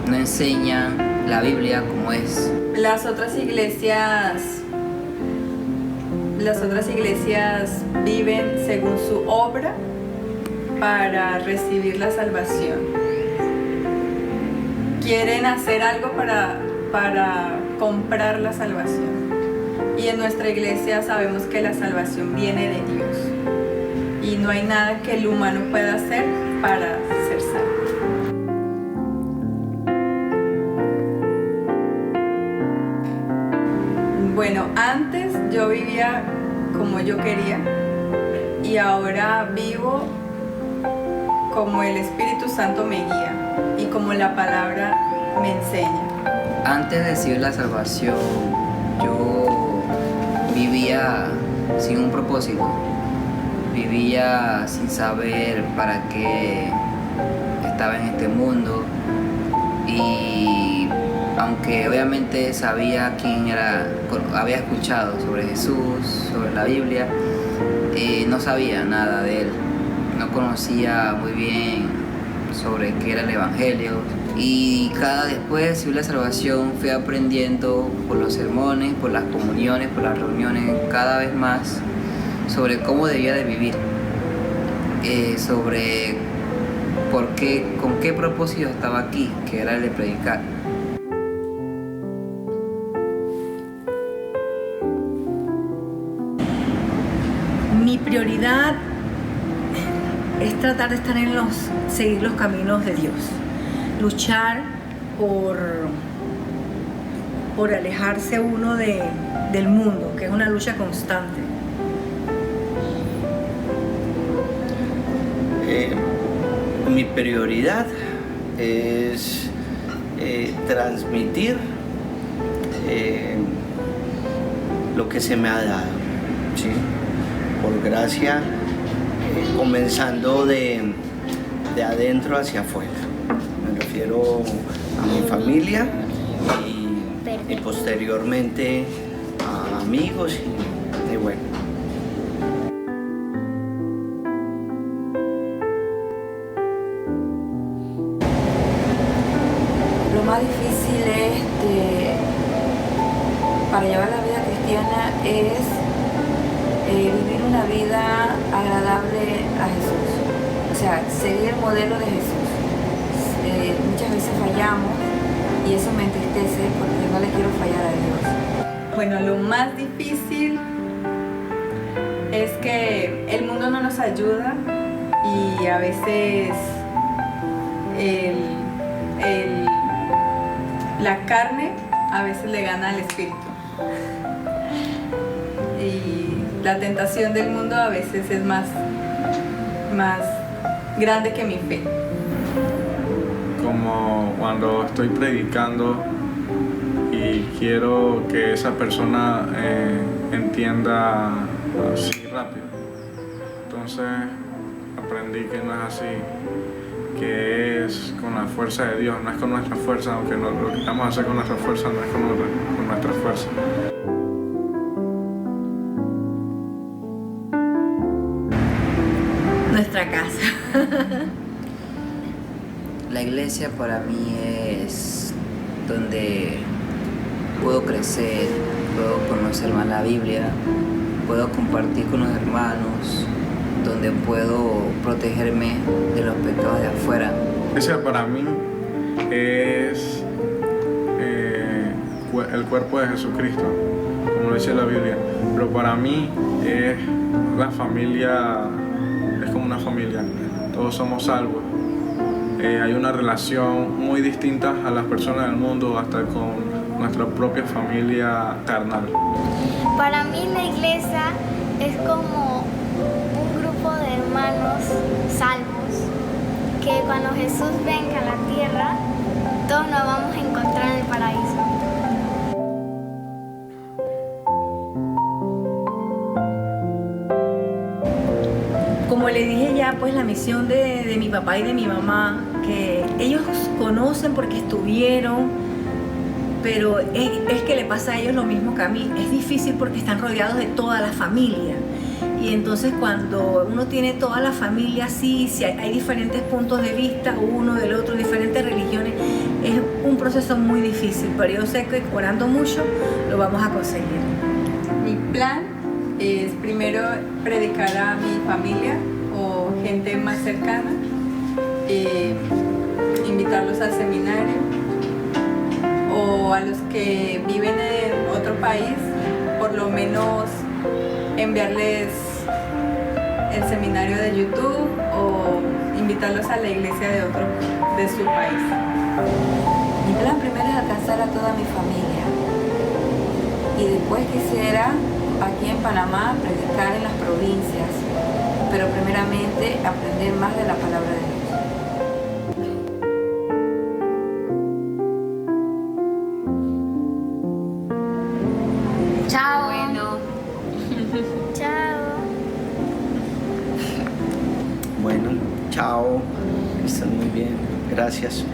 no enseñan la Biblia como es. Las otras iglesias viven según su obra para recibir la salvación. Quieren hacer algo para comprar la salvación. Y en nuestra iglesia sabemos que la salvación viene de Dios. Y no hay nada que el humano pueda hacer para ser salvo. Bueno, antes yo vivía como yo quería y ahora vivo como el Espíritu Santo me guía y como la palabra me enseña. Antes de recibir la salvación, yo vivía sin un propósito, vivía sin saber para qué estaba en este mundo, y aunque obviamente sabía quién era, había escuchado sobre Jesús, sobre la Biblia, no sabía nada de él, no conocía muy bien sobre qué era el Evangelio. Y después de recibir la salvación fui aprendiendo por los sermones, por las comuniones, por las reuniones, cada vez más sobre cómo debía de vivir, sobre con qué propósito estaba aquí, que era el de predicar. Mi prioridad es tratar de estar seguir los caminos de Dios, luchar por alejarse uno del mundo, que es una lucha constante, Mi prioridad es transmitir lo que se me ha dado, ¿sí? Por gracia, comenzando de adentro hacia afuera. Me refiero a mi familia y posteriormente a amigos y bueno. Lo más difícil para llevar la vida cristiana es vivir una vida agradable a Jesús. O sea, seguir el modelo de Jesús. Muchas veces fallamos y eso me entristece porque no le quiero fallar a Dios. Bueno, lo más difícil es que el mundo no nos ayuda y a veces la carne a veces le gana al espíritu. Y la tentación del mundo a veces es más grande que mi fe. Como cuando estoy predicando y quiero que esa persona entienda así rápido. Entonces aprendí que no es así, que es con la fuerza de Dios, no es con nuestra fuerza, aunque lo que vamos a hacer con nuestra fuerza no es con nuestra fuerza. Nuestra casa. La iglesia para mí es donde puedo crecer, puedo conocer más la Biblia, puedo compartir con los hermanos, donde puedo protegerme de los pecados de afuera. La iglesia para mí es el cuerpo de Jesucristo, como dice la Biblia, pero para mí es la familia, es como una familia, todos somos salvos. Hay una relación muy distinta a las personas del mundo, hasta con nuestra propia familia carnal. Para mí la iglesia es como un grupo de hermanos salvos que cuando Jesús venga a la tierra, todos nos vamos a encontrar en el paraíso. Como le dije ya, pues la misión de mi papá y de mi mamá, que ellos conocen porque estuvieron, pero es que le pasa a ellos lo mismo que a mí. Es difícil porque están rodeados de toda la familia. Y entonces cuando uno tiene toda la familia así, si hay diferentes puntos de vista, uno del otro, diferentes religiones, es un proceso muy difícil, pero yo sé que orando mucho lo vamos a conseguir. Mi plan es primero predicar a mi familia o gente más cercana, invitarlos al seminario, o a los que viven en otro país, por lo menos enviarles el seminario de YouTube o invitarlos a la iglesia de su país. Mi plan primero es alcanzar a toda mi familia y después quisiera aquí en Panamá predicar en las provincias, pero primeramente aprender más de la palabra de Dios. Chao. Bueno. Chao. Bueno, chao, que estén muy bien, gracias.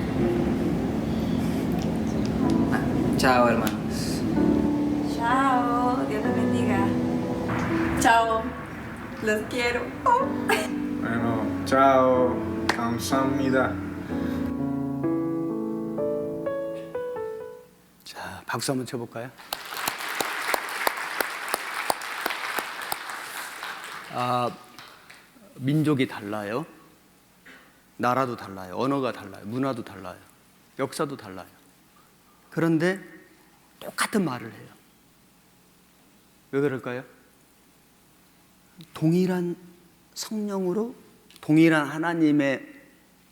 Chao, hermanos. Chao, Dios te bendiga. Chao, los quiero. Bueno, chao, 감사합니다. 자, 박수 한번 쳐볼까요? 민족이 달라요. 나라도 달라요. 언어가 달라요. 문화도 달라요. 역사도 달라요. 그런데 똑같은 말을 해요. 왜 그럴까요? 동일한 성령으로 동일한 하나님의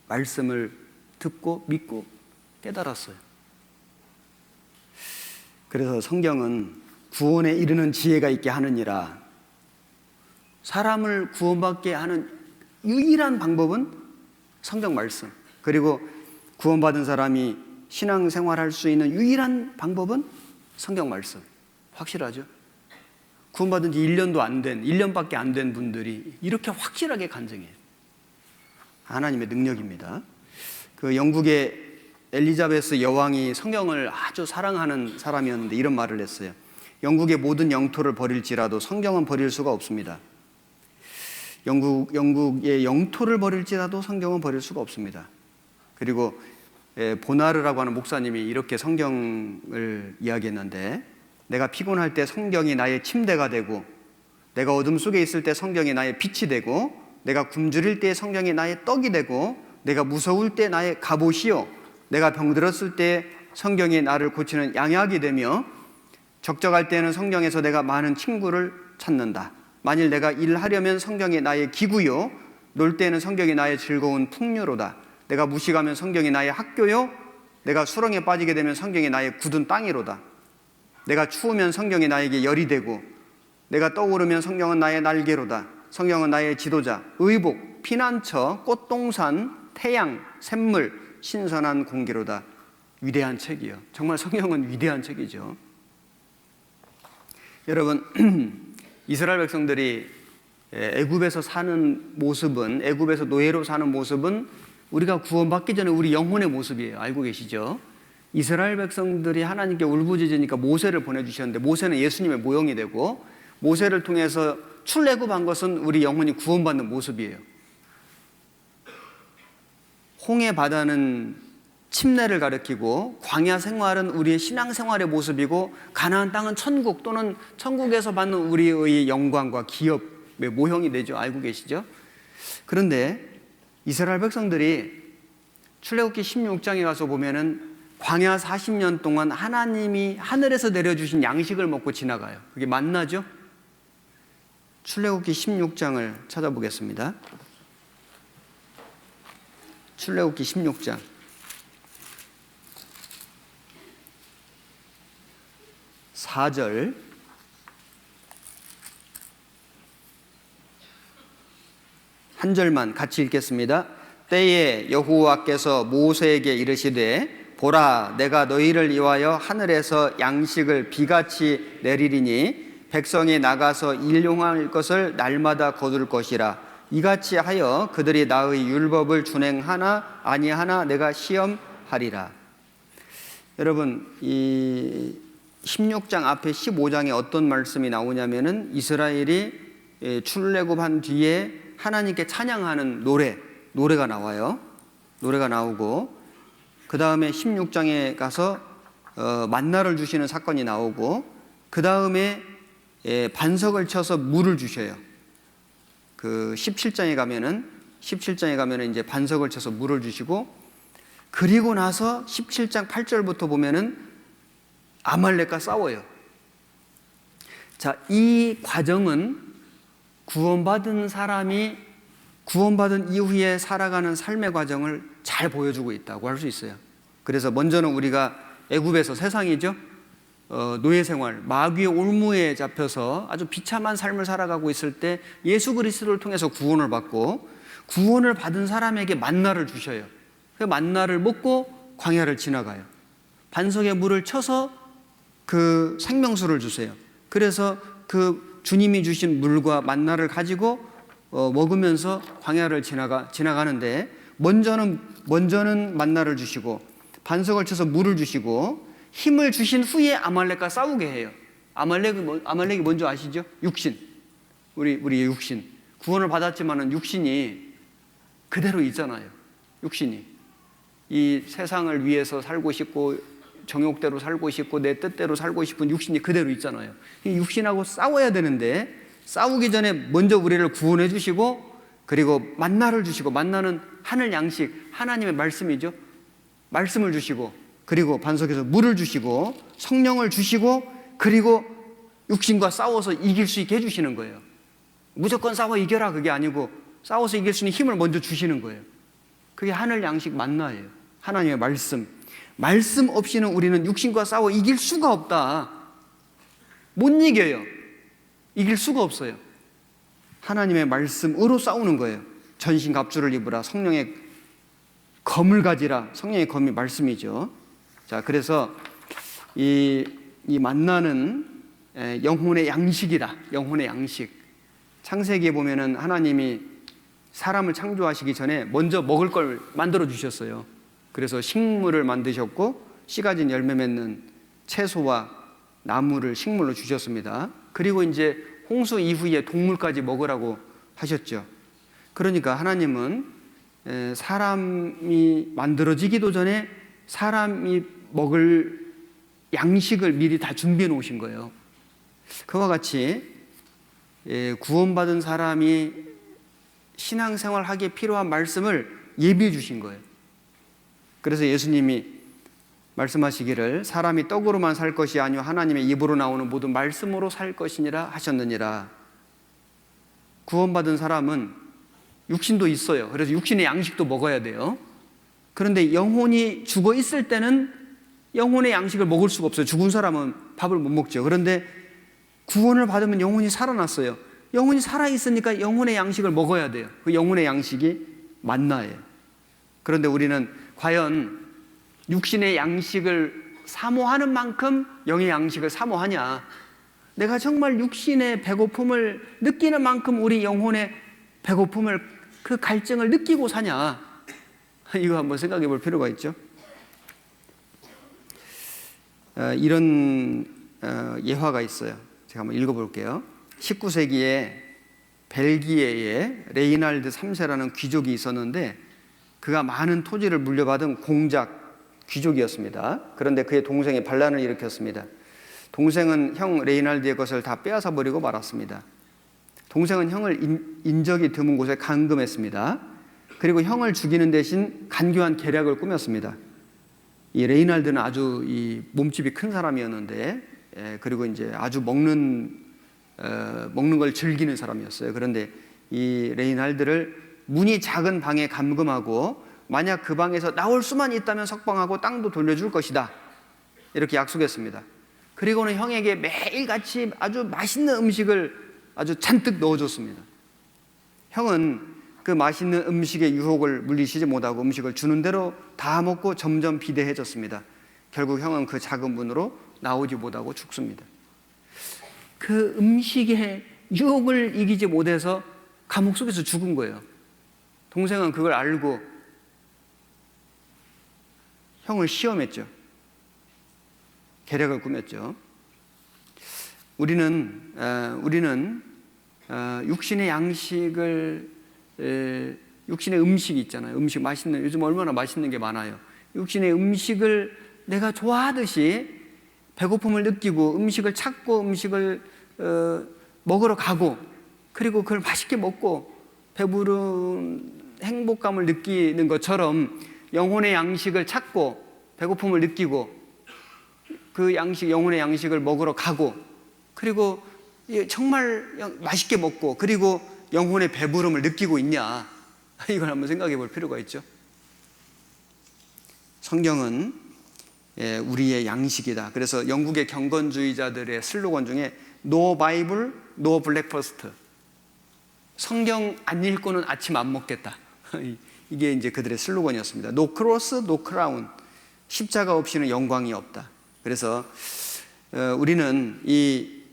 말씀을 듣고 믿고 깨달았어요. 그래서 성경은 구원에 이르는 지혜가 있게 하느니라, 사람을 구원받게 하는 유일한 방법은 성경 말씀. 그리고 구원받은 사람이 신앙생활할 수 있는 유일한 방법은 성경 말씀. 확실하죠? 구원받은 지 1년도 안 된, 1년밖에 안 된 분들이 이렇게 확실하게 간증해요. 하나님의 능력입니다. 그 영국의 엘리자베스 여왕이 성경을 아주 사랑하는 사람이었는데 이런 말을 했어요. 영국의 모든 영토를 버릴지라도 성경은 버릴 수가 없습니다. 영국의 영토를 버릴지라도 성경은 버릴 수가 없습니다. 그리고 보나르라고 하는 목사님이 이렇게 성경을 이야기했는데, 내가 피곤할 때 성경이 나의 침대가 되고, 내가 어둠 속에 있을 때 성경이 나의 빛이 되고, 내가 굶주릴 때 성경이 나의 떡이 되고, 내가 무서울 때 나의 갑옷이요, 내가 병들었을 때 성경이 나를 고치는 양약이 되며, 적적할 때는 성경에서 내가 많은 친구를 찾는다. 만일 내가 일하려면 성경이 나의 기구요, 놀 때는 성경이 나의 즐거운 풍류로다. 내가 무식하면 성경이 나의 학교요, 내가 수렁에 빠지게 되면 성경이 나의 굳은 땅이로다. 내가 추우면 성경이 나에게 열이 되고, 내가 떠오르면 성경은 나의 날개로다. 성경은 나의 지도자, 의복, 피난처, 꽃동산, 태양, 샘물, 신선한 공기로다. 위대한 책이요. 정말 성경은 위대한 책이죠. 여러분, 이스라엘 백성들이 애굽에서 사는 모습은, 애굽에서 노예로 사는 모습은 우리가 구원받기 전에 우리 영혼의 모습이에요. 알고 계시죠? 이스라엘 백성들이 하나님께 울부짖으니까 모세를 보내주셨는데, 모세는 예수님의 모형이 되고, 모세를 통해서 출애굽한 것은 우리 영혼이 구원받는 모습이에요. 홍해 바다는 침례를 가리키고, 광야 생활은 우리의 신앙생활의 모습이고, 가나안 땅은 천국 또는 천국에서 받는 우리의 영광과 기업의 모형이 되죠. 알고 계시죠? 그런데 이스라엘 백성들이 출애굽기 16장에 가서 보면은 광야 40년 동안 하나님이 하늘에서 내려주신 양식을 먹고 지나가요. 그게 만나죠? 출애굽기 16장을 찾아보겠습니다. 출애굽기 16장 4절, 한 절만 같이 읽겠습니다. 때에 여호와께서 모세에게 이르시되, 보라, 내가 너희를 위하여 하늘에서 양식을 비같이 내리리니 백성이 나가서 일용할 것을 날마다 거둘 것이라. 이같이 하여 그들이 나의 율법을 준행하나 아니하나 내가 시험하리라. 여러분, 이 16장 앞에 15장에 어떤 말씀이 나오냐면은 이스라엘이 출애굽한 뒤에 하나님께 찬양하는 노래가 나와요. 노래가 나오고, 그 다음에 16장에 가서 만나를 주시는 사건이 나오고, 그 다음에 반석을 쳐서 물을 주셔요. 그 17장에 가면은 이제 반석을 쳐서 물을 주시고, 그리고 나서 17장 8절부터 보면은 아말렉과 싸워요. 자, 이 과정은 구원받은 사람이 구원받은 이후에 살아가는 삶의 과정을 잘 보여주고 있다고 할 수 있어요. 그래서 먼저는 우리가 애굽에서, 세상이죠, 노예 생활, 마귀의 올무에 잡혀서 아주 비참한 삶을 살아가고 있을 때 예수 그리스도를 통해서 구원을 받고, 구원을 받은 사람에게 만나를 주셔요. 그 만나를 먹고 광야를 지나가요. 반석에 물을 쳐서 그 생명수를 주세요. 그래서 그 주님이 주신 물과 만나를 가지고 먹으면서 광야를 지나가는데, 먼저는 만나를 주시고, 반석을 쳐서 물을 주시고, 힘을 주신 후에 아말렉과 싸우게 해요. 아말렉이 뭔지 아시죠? 육신. 우리의 육신. 구원을 받았지만은 육신이 그대로 있잖아요. 육신이. 이 세상을 위해서 살고 싶고, 정욕대로 살고 싶고, 내 뜻대로 살고 싶은 육신이 그대로 있잖아요. 이 육신하고 싸워야 되는데, 싸우기 전에 먼저 우리를 구원해 주시고, 그리고 만나를 주시고, 만나는 하늘 양식, 하나님의 말씀이죠. 말씀을 주시고, 그리고 반석에서 물을 주시고, 성령을 주시고, 그리고 육신과 싸워서 이길 수 있게 해주시는 거예요. 무조건 싸워 이겨라 그게 아니고, 싸워서 이길 수 있는 힘을 먼저 주시는 거예요. 그게 하늘 양식 만나예요. 하나님의 말씀. 말씀 없이는 우리는 육신과 싸워 이길 수가 없다. 못 이겨요. 이길 수가 없어요. 하나님의 말씀으로 싸우는 거예요. 전신갑주를 입으라. 성령의 검을 가지라. 성령의 검이 말씀이죠. 자, 그래서 이 만나는 영혼의 양식이다. 영혼의 양식. 창세기에 보면은 하나님이 사람을 창조하시기 전에 먼저 먹을 걸 만들어 주셨어요. 그래서 식물을 만드셨고 씨 가진 열매 맺는 채소와 나무를 식물로 주셨습니다. 그리고 이제 홍수 이후에 동물까지 먹으라고 하셨죠. 그러니까 하나님은 사람이 만들어지기도 전에 사람이 먹을 양식을 미리 다 준비해 놓으신 거예요. 그와 같이 구원받은 사람이 신앙생활하기에 필요한 말씀을 예비해 주신 거예요. 그래서 예수님이 말씀하시기를 사람이 떡으로만 살 것이 아니요 하나님의 입으로 나오는 모든 말씀으로 살 것이니라 하셨느니라. 구원받은 사람은 육신도 있어요. 그래서 육신의 양식도 먹어야 돼요. 그런데 영혼이 죽어 있을 때는 영혼의 양식을 먹을 수가 없어요. 죽은 사람은 밥을 못 먹죠. 그런데 구원을 받으면 영혼이 살아났어요. 영혼이 살아있으니까 영혼의 양식을 먹어야 돼요. 그 영혼의 양식이 만나예요. 그런데 우리는 과연 육신의 양식을 사모하는 만큼 영의 양식을 사모하냐? 내가 정말 육신의 배고픔을 느끼는 만큼 우리 영혼의 배고픔을, 그 갈증을 느끼고 사냐? 이거 한번 생각해 볼 필요가 있죠. 이런 예화가 있어요. 제가 한번 읽어볼게요. 19세기에 벨기에에 레이날드 3세라는 귀족이 있었는데 그가 많은 토지를 물려받은 공작 귀족이었습니다. 그런데 그의 동생이 반란을 일으켰습니다. 동생은 형 레이날드의 것을 다 빼앗아 버리고 말았습니다. 동생은 형을 인적이 드문 곳에 감금했습니다. 그리고 형을 죽이는 대신 간교한 계략을 꾸몄습니다. 이 레이날드는 아주 이 몸집이 큰 사람이었는데, 그리고 이제 아주 먹는 걸 즐기는 사람이었어요. 그런데 이 레이날드를 문이 작은 방에 감금하고 만약 그 방에서 나올 수만 있다면 석방하고 땅도 돌려줄 것이다. 이렇게 약속했습니다. 그리고는 형에게 매일같이 아주 맛있는 음식을 아주 잔뜩 넣어줬습니다. 형은 그 맛있는 음식의 유혹을 물리치지 못하고 음식을 주는 대로 다 먹고 점점 비대해졌습니다. 결국 형은 그 작은 문으로 나오지 못하고 죽습니다. 그 음식의 유혹을 이기지 못해서 감옥 속에서 죽은 거예요. 동생은 그걸 알고 형을 시험했죠. 계략을 꾸몄죠. 우리는 육신의 양식을, 육신의 음식이 있잖아요. 음식 맛있는, 요즘 얼마나 맛있는 게 많아요. 육신의 음식을 내가 좋아하듯이 배고픔을 느끼고 음식을 찾고 음식을 먹으러 가고, 그리고 그걸 맛있게 먹고 배부른 행복감을 느끼는 것처럼 영혼의 양식을 찾고 배고픔을 느끼고 그 양식, 영혼의 양식을 먹으러 가고, 그리고 정말 맛있게 먹고, 그리고 영혼의 배부름을 느끼고 있냐? 이걸 한번 생각해 볼 필요가 있죠. 성경은 우리의 양식이다. 그래서 영국의 경건주의자들의 슬로건 중에 No Bible, No Breakfast. 성경 안 읽고는 아침 안 먹겠다. 이게 이제 그들의 슬로건이었습니다. No Cross, No Crown. 십자가 없이는 영광이 없다. 그래서 우리는 이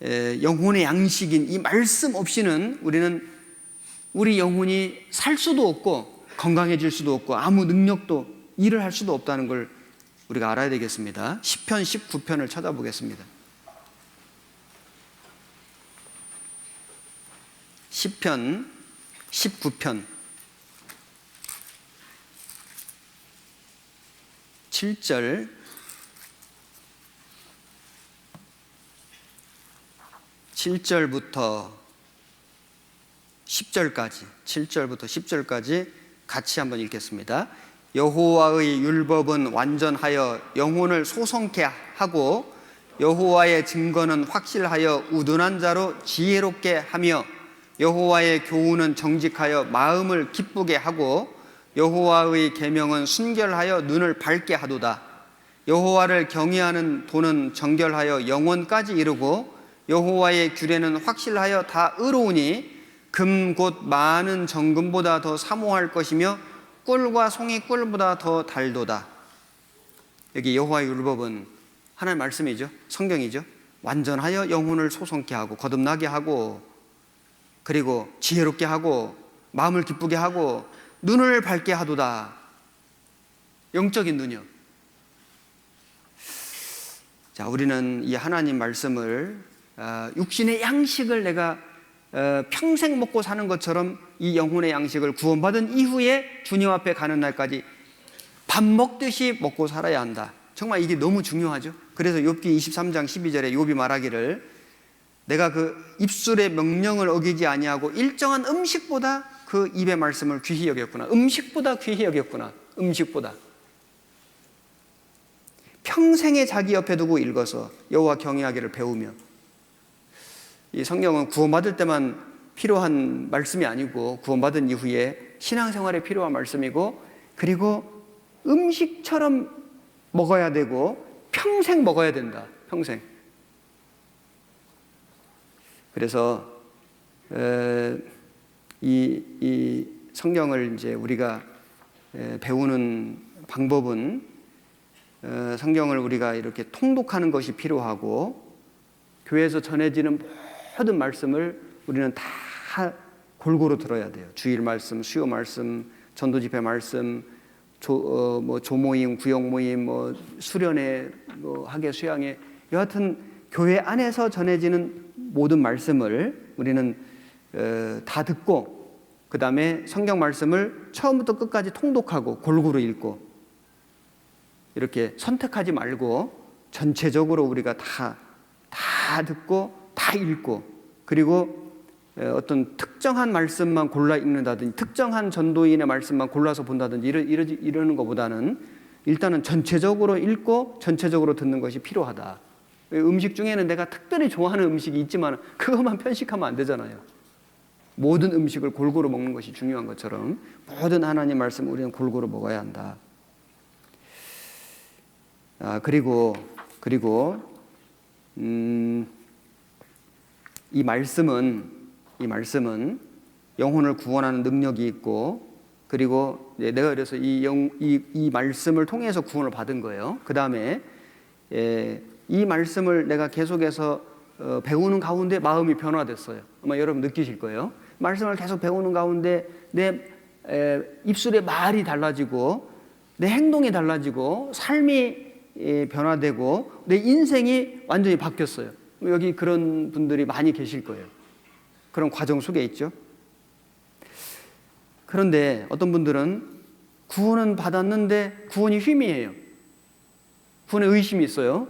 영혼의 양식인 이 말씀 없이는 우리는 우리 영혼이 살 수도 없고 건강해질 수도 없고 아무 능력도 일을 할 수도 없다는 걸 우리가 알아야 되겠습니다. 시편 19편을 찾아보겠습니다. 시편 19편 7절 7절부터 10절까지 7절부터 10절까지 같이 한번 읽겠습니다. 여호와의 율법은 완전하여 영혼을 소성케 하고 여호와의 증거는 확실하여 우둔한 자로 지혜롭게 하며 여호와의 교훈은 정직하여 마음을 기쁘게 하고 여호와의 계명은 순결하여 눈을 밝게 하도다. 여호와를 경외하는 도는 정결하여 영혼까지 이르고 여호와의 규례는 확실하여 다 의로우니 금 곧 많은 정금보다 더 사모할 것이며 꿀과 송이 꿀보다 더 달도다. 여기 여호와의 율법은 하나님의 말씀이죠. 성경이죠. 완전하여 영혼을 소성케 하고 거듭나게 하고 그리고 지혜롭게 하고 마음을 기쁘게 하고 눈을 밝게 하도다. 영적인 눈이요. 자, 우리는 이 하나님 말씀을 육신의 양식을 내가 평생 먹고 사는 것처럼 이 영혼의 양식을 구원받은 이후에 주님 앞에 가는 날까지 밥 먹듯이 먹고 살아야 한다. 정말 이게 너무 중요하죠. 그래서 욥기 23장 12절에 욥이 말하기를 내가 그 입술의 명령을 어기지 아니하고 일정한 음식보다 그 입의 말씀을 귀히 여겼구나. 음식보다 귀히 여겼구나. 음식보다. 평생에 자기 옆에 두고 읽어서 여호와 경외하기를 배우며. 이 성경은 구원받을 때만 필요한 말씀이 아니고 구원받은 이후에 신앙생활에 필요한 말씀이고 그리고 음식처럼 먹어야 되고 평생 먹어야 된다. 평생. 그래서 이 성경을 이제 우리가 배우는 방법은 성경을 우리가 이렇게 통독하는 것이 필요하고 교회에서 전해지는 모든 말씀을 우리는 다 골고루 들어야 돼요. 주일 말씀, 수요 말씀, 전도 집회 말씀, 조모임, 구역 모임, 수련회, 학예 수양회, 여하튼 교회 안에서 전해지는 모든 말씀을 우리는 다 듣고 그 다음에 성경 말씀을 처음부터 끝까지 통독하고 골고루 읽고 이렇게 선택하지 말고 전체적으로 우리가 다 듣고 다 읽고 그리고 어떤 특정한 말씀만 골라 읽는다든지 특정한 전도인의 말씀만 골라서 본다든지 이러는 것보다는 일단은 전체적으로 읽고 전체적으로 듣는 것이 필요하다. 음식 중에는 내가 특별히 좋아하는 음식이 있지만 그것만 편식하면 안 되잖아요. 모든 음식을 골고루 먹는 것이 중요한 것처럼 모든 하나님 말씀을 우리는 골고루 먹어야 한다. 그리고 이 말씀은 영혼을 구원하는 능력이 있고 그리고 내가 그래서 이 말씀을 통해서 구원을 받은 거예요. 그 다음에 이 말씀을 내가 계속해서 배우는 가운데 마음이 변화됐어요. 아마 여러분 느끼실 거예요. 말씀을 계속 배우는 가운데 내 입술의 말이 달라지고 내 행동이 달라지고 삶이 변화되고 내 인생이 완전히 바뀌었어요. 여기 그런 분들이 많이 계실 거예요. 그런 과정 속에 있죠. 그런데 어떤 분들은 구원은 받았는데 구원이 희미해요. 구원에 의심이 있어요.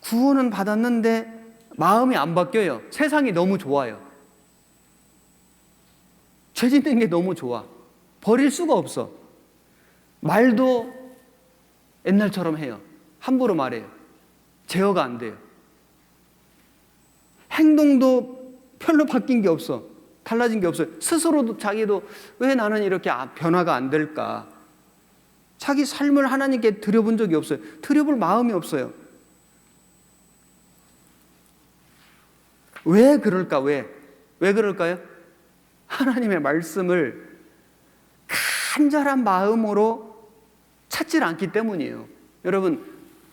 구원은 받았는데 마음이 안 바뀌어요. 세상이 너무 좋아요. 죄 짓는 게 너무 좋아. 버릴 수가 없어. 말도 옛날처럼 해요. 함부로 말해요. 제어가 안 돼요. 행동도 별로 바뀐 게 없어. 달라진 게 없어요. 스스로도 자기도 왜 나는 이렇게 변화가 안 될까? 자기 삶을 하나님께 드려본 적이 없어요. 드려볼 마음이 없어요. 왜 그럴까? 왜 그럴까요? 하나님의 말씀을 간절한 마음으로 찾질 않기 때문이에요. 여러분,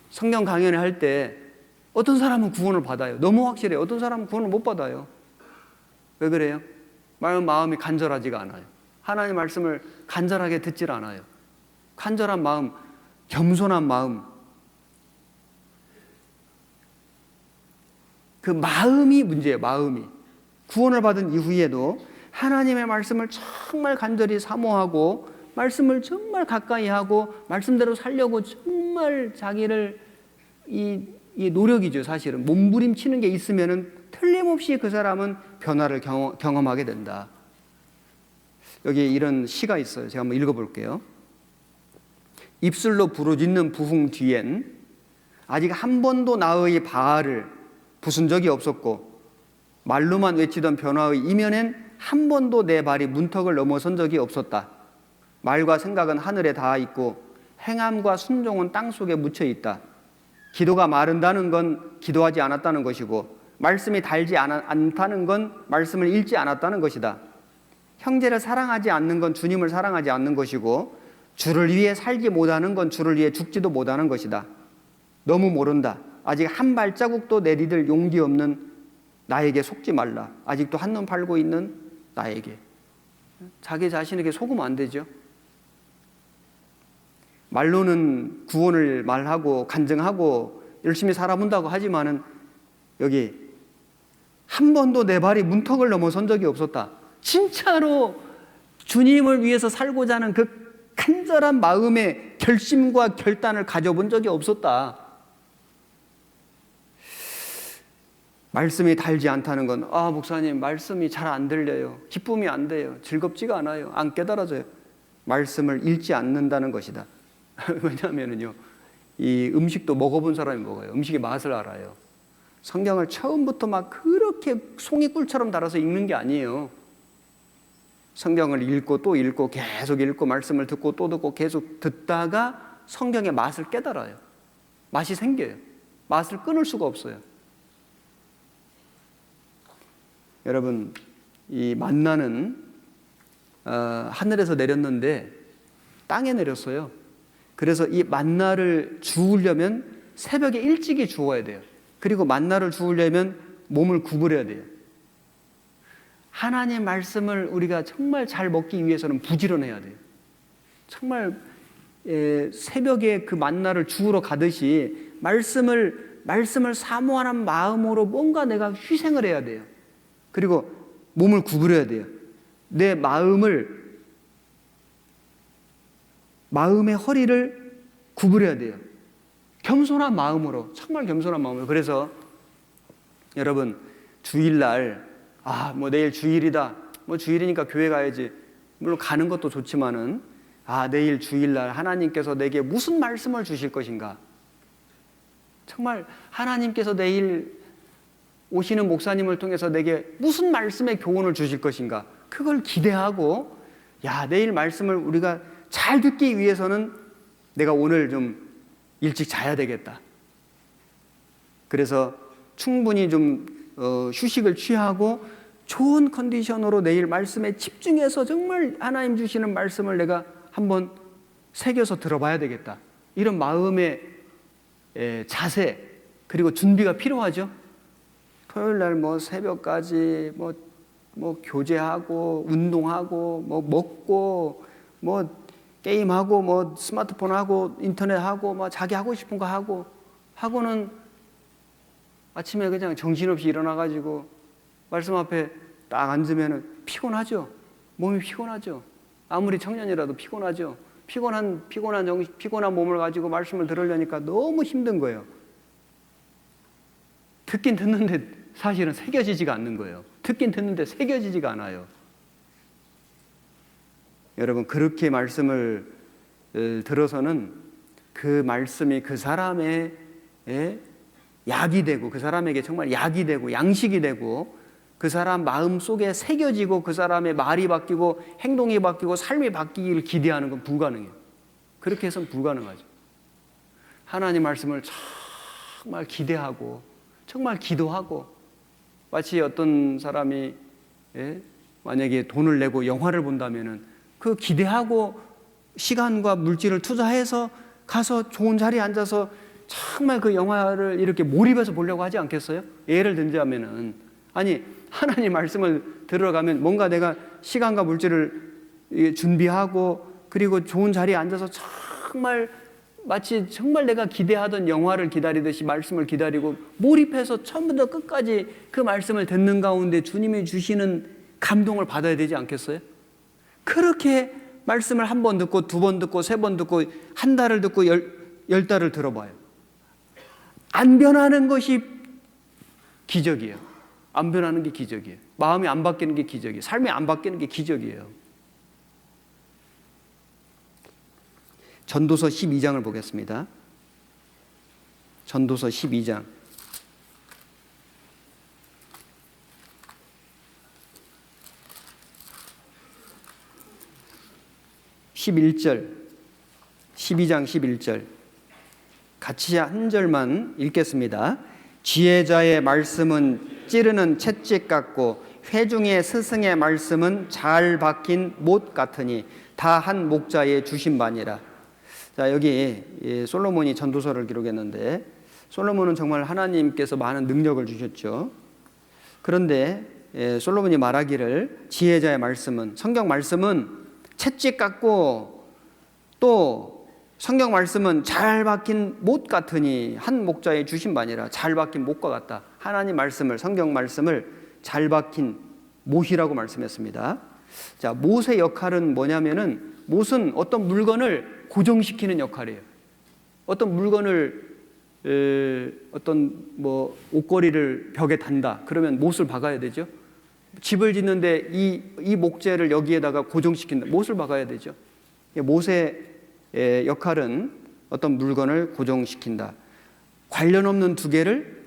성경 강연을 할 때 어떤 사람은 구원을 받아요. 너무 확실해요. 어떤 사람은 구원을 못 받아요. 왜 그래요? 마음이 간절하지가 않아요. 하나님의 말씀을 간절하게 듣질 않아요. 간절한 마음, 겸손한 마음, 그 마음이 문제예요. 마음이. 구원을 받은 이후에도 하나님의 말씀을 정말 간절히 사모하고 말씀을 정말 가까이 하고 말씀대로 살려고 정말 자기를 이 노력이죠. 사실은 몸부림치는 게 있으면은 틀림없이 그 사람은 변화를 경험하게 된다. 여기 이런 시가 있어요. 제가 한번 읽어볼게요. 입술로 부르짖는 부흥 뒤엔 아직 한 번도 나의 바알을 부순 적이 없었고 말로만 외치던 변화의 이면엔 한 번도 내 발이 문턱을 넘어선 적이 없었다. 말과 생각은 하늘에 닿아 있고 행함과 순종은 땅 속에 묻혀 있다. 기도가 마른다는 건 기도하지 않았다는 것이고 말씀이 달지 않다는 건 말씀을 읽지 않았다는 것이다. 형제를 사랑하지 않는 건 주님을 사랑하지 않는 것이고, 주를 위해 살지 못하는 건 주를 위해 죽지도 못하는 것이다. 너무 모른다. 아직 한 발자국도 내디딜 용기 없는 나에게 속지 말라. 아직도 한눈 팔고 있는 나에게. 자기 자신에게 속으면 안 되죠. 말로는 구원을 말하고 간증하고 열심히 살아본다고 하지만은 여기 한 번도 내 발이 문턱을 넘어선 적이 없었다. 진짜로 주님을 위해서 살고자 하는 그 간절한 마음의 결심과 결단을 가져본 적이 없었다. 말씀이 달지 않다는 건, 목사님 말씀이 잘 안 들려요. 기쁨이 안 돼요. 즐겁지가 않아요. 안 깨달아져요. 말씀을 읽지 않는다는 것이다. 왜냐하면요, 이 음식도 먹어본 사람이 먹어요. 음식의 맛을 알아요. 성경을 처음부터 막 그렇게 송이꿀처럼 달아서 읽는 게 아니에요. 성경을 읽고 또 읽고 계속 읽고 말씀을 듣고 또 듣고 계속 듣다가 성경의 맛을 깨달아요. 맛이 생겨요. 맛을 끊을 수가 없어요. 여러분, 이 만나는 하늘에서 내렸는데 땅에 내렸어요. 그래서 이 만나를 주우려면 새벽에 일찍이 주워야 돼요. 그리고 만나를 주우려면 몸을 구부려야 돼요. 하나님의 말씀을 우리가 정말 잘 먹기 위해서는 부지런해야 돼요. 정말 새벽에 그 만나를 주우러 가듯이 말씀을 사모하는 마음으로 뭔가 내가 희생을 해야 돼요. 그리고 몸을 구부려야 돼요. 내 마음의 허리를 구부려야 돼요. 겸손한 마음으로, 정말 겸손한 마음으로. 그래서 여러분, 주일날 내일 주일이다. 주일이니까 교회 가야지. 물론 가는 것도 좋지만은 내일 주일날 하나님께서 내게 무슨 말씀을 주실 것인가? 정말 하나님께서 내일 오시는 목사님을 통해서 내게 무슨 말씀의 교훈을 주실 것인가? 그걸 기대하고, 내일 말씀을 우리가 잘 듣기 위해서는 내가 오늘 좀 일찍 자야 되겠다. 그래서 충분히 좀 휴식을 취하고 좋은 컨디션으로 내일 말씀에 집중해서 정말 하나님 주시는 말씀을 내가 한번 새겨서 들어봐야 되겠다. 이런 마음의 자세, 그리고 준비가 필요하죠. 토요일날 새벽까지 교제하고 운동하고 먹고 게임하고 스마트폰 하고 인터넷 하고 자기 하고 싶은 거 하고는 아침에 그냥 정신없이 일어나가지고 말씀 앞에 딱 앉으면 피곤하죠. 몸이 피곤하죠. 아무리 청년이라도 피곤하죠. 피곤한 몸을 가지고 말씀을 들으려니까 너무 힘든 거예요. 듣긴 듣는데 사실은 새겨지지가 않는 거예요. 듣긴 듣는데 새겨지지가 않아요. 여러분, 그렇게 말씀을 들어서는 그 말씀이 그 사람의 약이 되고, 그 사람에게 정말 약이 되고 양식이 되고, 그 사람 마음 속에 새겨지고, 그 사람의 말이 바뀌고 행동이 바뀌고 삶이 바뀌기를 기대하는 건 불가능해요. 그렇게 해서는 불가능하죠. 하나님 말씀을 정말 기대하고 정말 기도하고, 마치 어떤 사람이 만약에 돈을 내고 영화를 본다면은 그 기대하고 시간과 물질을 투자해서 가서 좋은 자리에 앉아서 정말 그 영화를 이렇게 몰입해서 보려고 하지 않겠어요? 예를 들자면은, 아니 하나님 말씀을 들어가면 뭔가 내가 시간과 물질을 준비하고 그리고 좋은 자리에 앉아서 정말 마치 정말 내가 기대하던 영화를 기다리듯이 말씀을 기다리고 몰입해서 처음부터 끝까지 그 말씀을 듣는 가운데 주님이 주시는 감동을 받아야 되지 않겠어요? 그렇게 말씀을 한 번 듣고 두 번 듣고 세 번 듣고 한 달을 듣고 열 달을 들어봐요. 안 변하는 것이 기적이에요. 안 변하는 게 기적이에요. 마음이 안 바뀌는 게 기적이에요. 삶이 안 바뀌는 게 기적이에요. 전도서 12장을 보겠습니다. 전도서 12장. 11절, 12장 11절 같이 한 절만 읽겠습니다. 지혜자의 말씀은 찌르는 채찍 같고 회중의 스승의 말씀은 잘 박힌 못 같으니 다 한 목자의 주신 바니라. 자, 여기 솔로몬이 전도서를 기록했는데 솔로몬은 정말 하나님께서 많은 능력을 주셨죠. 그런데 솔로몬이 말하기를 지혜자의 말씀은, 성경 말씀은 채찍 같고 또 성경 말씀은 잘 박힌 못 같으니 한 목자의 주신 바니라. 잘 박힌 못과 같다. 하나님 말씀을, 성경 말씀을 잘 박힌 못이라고 말씀했습니다. 자, 못의 역할은 뭐냐면은 못은 어떤 물건을 고정시키는 역할이에요. 어떤 물건을 어떤 뭐 옷걸이를 벽에 단다. 그러면 못을 박아야 되죠. 집을 짓는데 이 목재를 여기에다가 고정시킨다. 못을 박아야 되죠. 못의 역할은 어떤 물건을 고정시킨다. 관련 없는 두 개를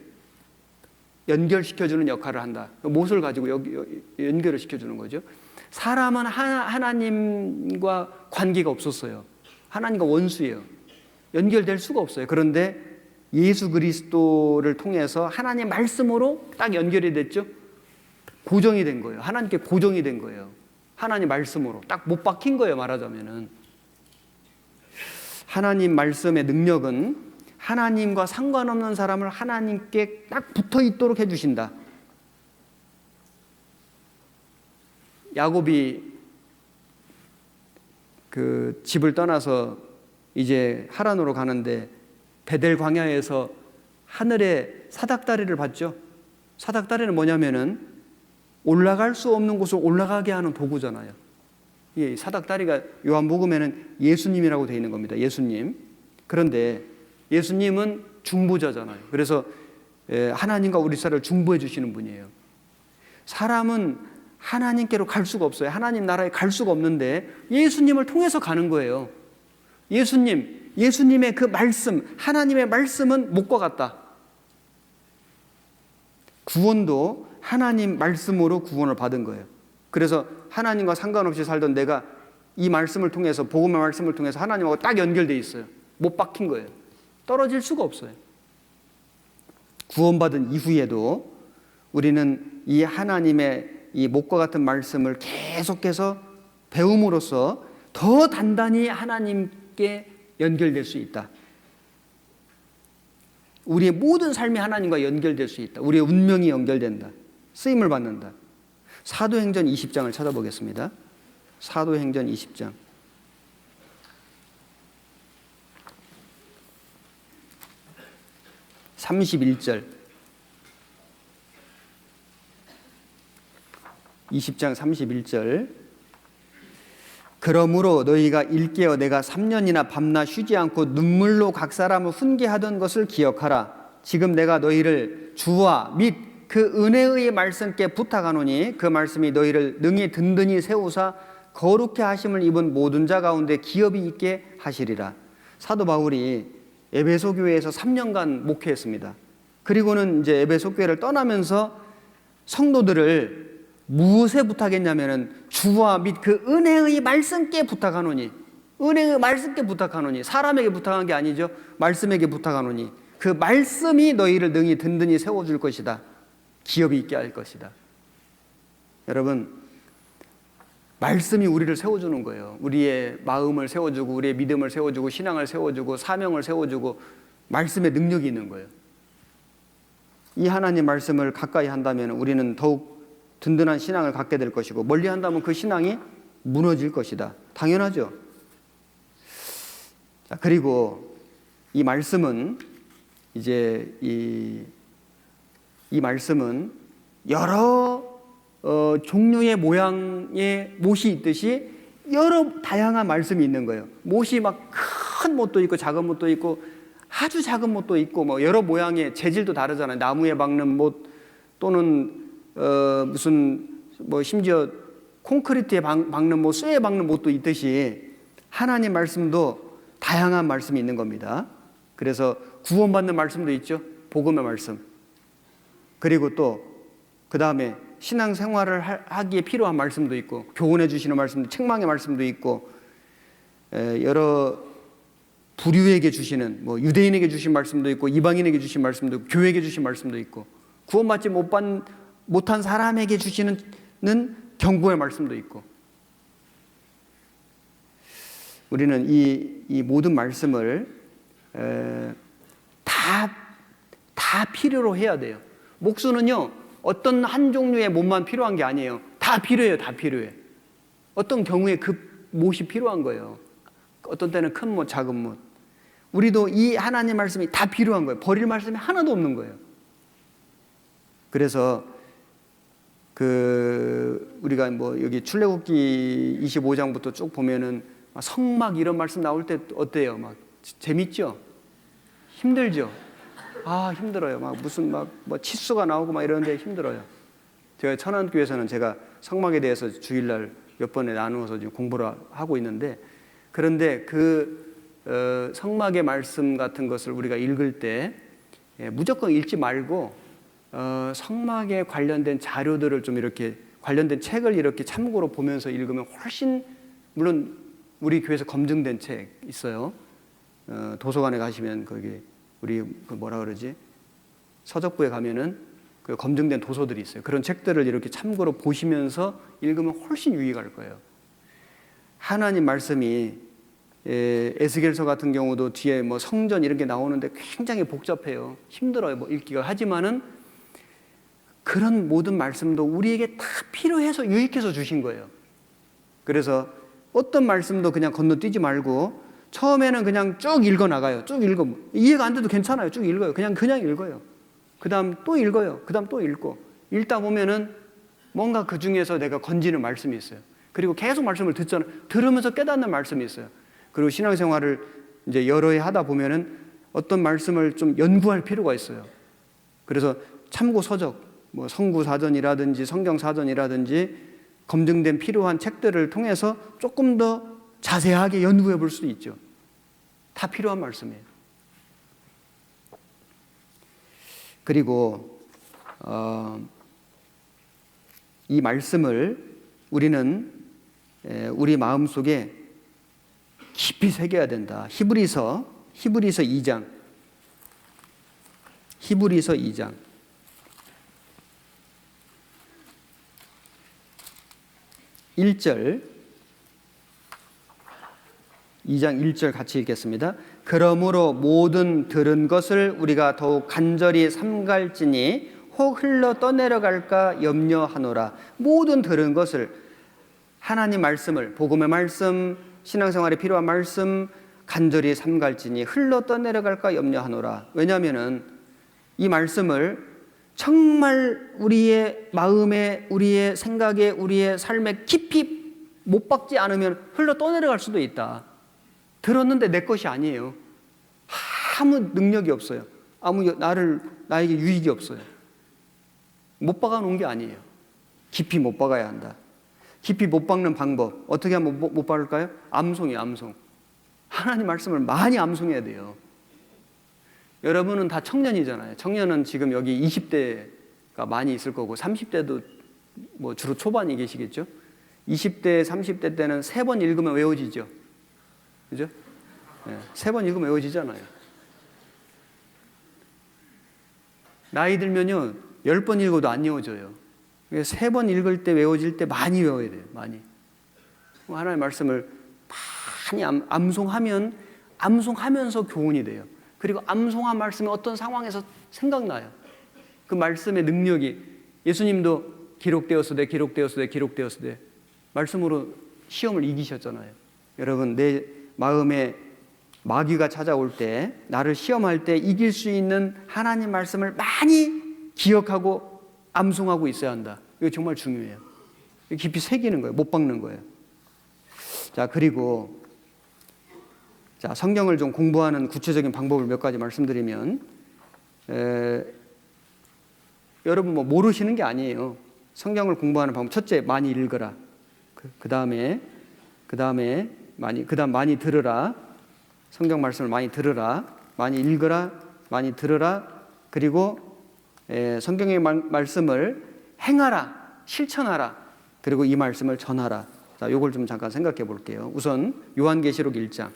연결시켜주는 역할을 한다. 못을 가지고 여기 연결을 시켜주는 거죠. 사람은 하나님과 관계가 없었어요. 하나님과 원수예요. 연결될 수가 없어요. 그런데 예수 그리스도를 통해서 하나님 말씀으로 딱 연결이 됐죠. 고정이 된 거예요. 하나님께 고정이 된 거예요. 하나님 말씀으로 딱 못 박힌 거예요. 말하자면은 하나님 말씀의 능력은 하나님과 상관없는 사람을 하나님께 딱 붙어 있도록 해주신다. 야곱이 그 집을 떠나서 이제 하란으로 가는데 베델 광야에서 하늘에 사닥다리를 봤죠. 사닥다리는 뭐냐면은 올라갈 수 없는 곳을 올라가게 하는 도구잖아요. 이 사닥다리가 요한복음에는 예수님이라고 되어 있는 겁니다. 예수님. 그런데 예수님은 중보자잖아요. 그래서 하나님과 우리 사람을 중보해 주시는 분이에요. 사람은 하나님께로 갈 수가 없어요. 하나님 나라에 갈 수가 없는데 예수님을 통해서 가는 거예요. 예수님의 그 말씀, 하나님의 말씀은 못과 같다. 구원도 하나님 말씀으로 구원을 받은 거예요. 그래서 하나님과 상관없이 살던 내가 이 말씀을 통해서, 복음의 말씀을 통해서 하나님하고 딱 연결되어 있어요. 못 박힌 거예요. 떨어질 수가 없어요. 구원받은 이후에도 우리는 이 하나님의 이 못과 같은 말씀을 계속해서 배움으로써 더 단단히 하나님께 연결될 수 있다. 우리의 모든 삶이 하나님과 연결될 수 있다. 우리의 운명이 연결된다. 쓰임을 받는다. 사도행전 20장을 찾아보겠습니다. 사도행전 20장. 31절. 20장 31절. 그러므로 너희가 일깨어 내가 3년이나 밤낮 쉬지 않고 눈물로 각 사람을 훈계하던 것을 기억하라. 지금 내가 너희를 주와 및 그 은혜의 말씀께 부탁하노니 그 말씀이 너희를 능히 든든히 세우사 거룩해 하심을 입은 모든 자 가운데 기업이 있게 하시리라. 사도 바울이 에베소 교회에서 3년간 목회했습니다. 그리고는 이제 에베소 교회를 떠나면서 성도들을 무엇에 부탁했냐면은 주와 및 그 은혜의 말씀께 부탁하노니, 은혜의 말씀께 부탁하노니, 사람에게 부탁한 게 아니죠. 말씀에게 부탁하노니 그 말씀이 너희를 능히 든든히 세워줄 것이다. 기업이 있게 할 것이다. 여러분, 말씀이 우리를 세워주는 거예요. 우리의 마음을 세워주고, 우리의 믿음을 세워주고, 신앙을 세워주고, 사명을 세워주고, 말씀의 능력이 있는 거예요. 이 하나님 말씀을 가까이 한다면 우리는 더욱 든든한 신앙을 갖게 될 것이고, 멀리 한다면 그 신앙이 무너질 것이다. 당연하죠. 자, 그리고 이 말씀은 이제 이 말씀은 여러 종류의 모양의 못이 있듯이 여러 다양한 말씀이 있는 거예요. 못이 막 큰 못도 있고 작은 못도 있고 아주 작은 못도 있고 뭐 여러 모양의 재질도 다르잖아요. 나무에 박는 못 또는 무슨 뭐 심지어 콘크리트에 박는 못, 쇠에 박는 못도 있듯이 하나님 말씀도 다양한 말씀이 있는 겁니다. 그래서 구원받는 말씀도 있죠. 복음의 말씀. 그리고 또 그 다음에 신앙생활을 하기에 필요한 말씀도 있고, 교훈해 주시는 말씀도, 책망의 말씀도 있고, 여러 부류에게 주시는, 뭐 유대인에게 주신 말씀도 있고 이방인에게 주신 말씀도 있고 교회에게 주신 말씀도 있고 구원받지 못한 사람에게 주시는 경고의 말씀도 있고, 우리는 이 모든 말씀을 다 필요로 해야 돼요. 목수는요, 어떤 한 종류의 못만 필요한 게 아니에요. 다 필요해요. 다 필요해. 어떤 경우에 그 못이 필요한 거예요. 어떤 때는 큰 못, 작은 못. 우리도 이 하나님 말씀이 다 필요한 거예요. 버릴 말씀이 하나도 없는 거예요. 그래서 우리가 뭐 여기 출애굽기 25장부터 쭉 보면은 성막 이런 말씀 나올 때 어때요? 막 재밌죠? 힘들죠? 힘들어요. 막 무슨 뭐 치수가 나오고 막 이러는데 힘들어요. 제가 천안교회에서는 제가 성막에 대해서 주일날 몇 번에 나누어서 지금 공부를 하고 있는데, 그런데 성막의 말씀 같은 것을 우리가 읽을 때 무조건 읽지 말고 성막에 관련된 자료들을 좀 이렇게 관련된 책을 이렇게 참고로 보면서 읽으면 훨씬, 물론 우리 교회에서 검증된 책 있어요. 도서관에 가시면 거기 우리 서적부에 가면은 그 검증된 도서들이 있어요. 그런 책들을 이렇게 참고로 보시면서 읽으면 훨씬 유익할 거예요. 하나님 말씀이 에스겔서 같은 경우도 뒤에 뭐 성전 이런 게 나오는데 굉장히 복잡해요. 힘들어요. 뭐 읽기가. 하지만은 그런 모든 말씀도 우리에게 다 필요해서 유익해서 주신 거예요. 그래서 어떤 말씀도 그냥 건너뛰지 말고 처음에는 그냥 쭉 읽어 나가요. 쭉 읽어. 이해가 안 돼도 괜찮아요. 쭉 읽어요. 그냥 읽어요. 그 다음 또 읽어요. 그 다음 또 읽고. 읽다 보면은 뭔가 그 중에서 내가 건지는 말씀이 있어요. 그리고 계속 말씀을 듣잖아요. 들으면서 깨닫는 말씀이 있어요. 그리고 신앙생활을 이제 여러 해 하다 보면은 어떤 말씀을 좀 연구할 필요가 있어요. 그래서 참고 서적, 뭐 성구사전이라든지 성경사전이라든지 검증된 필요한 책들을 통해서 조금 더 자세하게 연구해 볼 수도 있죠. 다 필요한 말씀이에요. 그리고 이 말씀을 우리는 우리 마음속에 깊이 새겨야 된다. 히브리서 2장 1절 2장 1절 같이 읽겠습니다. 그러므로 모든 들은 것을 우리가 더욱 간절히 삼갈지니 혹 흘러 떠내려갈까 염려하노라. 모든 들은 것을, 하나님 말씀을, 복음의 말씀, 신앙생활에 필요한 말씀 간절히 삼갈지니 흘러 떠내려갈까 염려하노라. 왜냐하면은 이 말씀을 정말 우리의 마음에, 우리의 생각에, 우리의 삶에 깊이 못 박지 않으면 흘러 떠내려갈 수도 있다. 들었는데 내 것이 아니에요. 아무 능력이 없어요. 나에게 유익이 없어요. 못 박아 놓은 게 아니에요. 깊이 못 박아야 한다. 깊이 못 박는 방법, 어떻게 하면 못 박을까요? 암송이에요. 암송. 하나님 말씀을 많이 암송해야 돼요. 여러분은 다 청년이잖아요. 청년은 지금 여기 20대가 많이 있을 거고 30대도 뭐 주로 초반이 계시겠죠. 20대, 30대 때는 3번 읽으면 외워지죠. 그죠? 네, 3번 읽으면 외워지잖아요. 나이 들면요 10번 읽어도 안 외워져요. 3번 읽을 때 외워질 때 많이 외워야 돼요. 많이. 하나님의 말씀을 많이 암송하면서 교훈이 돼요. 그리고 암송한 말씀이 어떤 상황에서 생각나요. 그 말씀의 능력이, 예수님도 기록되었으되 말씀으로 시험을 이기셨잖아요. 여러분, 내 마음에 마귀가 찾아올 때, 나를 시험할 때 이길 수 있는 하나님 말씀을 많이 기억하고 암송하고 있어야 한다. 이거 정말 중요해요. 깊이 새기는 거예요. 못 박는 거예요. 자, 그리고 성경을 좀 공부하는 구체적인 방법을 몇 가지 말씀드리면, 여러분 뭐 모르시는 게 아니에요. 성경을 공부하는 방법, 첫째 많이 읽어라. 그 다음에 많이 들으라. 성경 말씀을 많이 들으라. 많이 읽어라. 많이 들으라. 그리고 성경의 말씀을 행하라. 실천하라. 그리고 이 말씀을 전하라. 자, 요걸 좀 잠깐 생각해 볼게요. 우선 요한계시록 1장.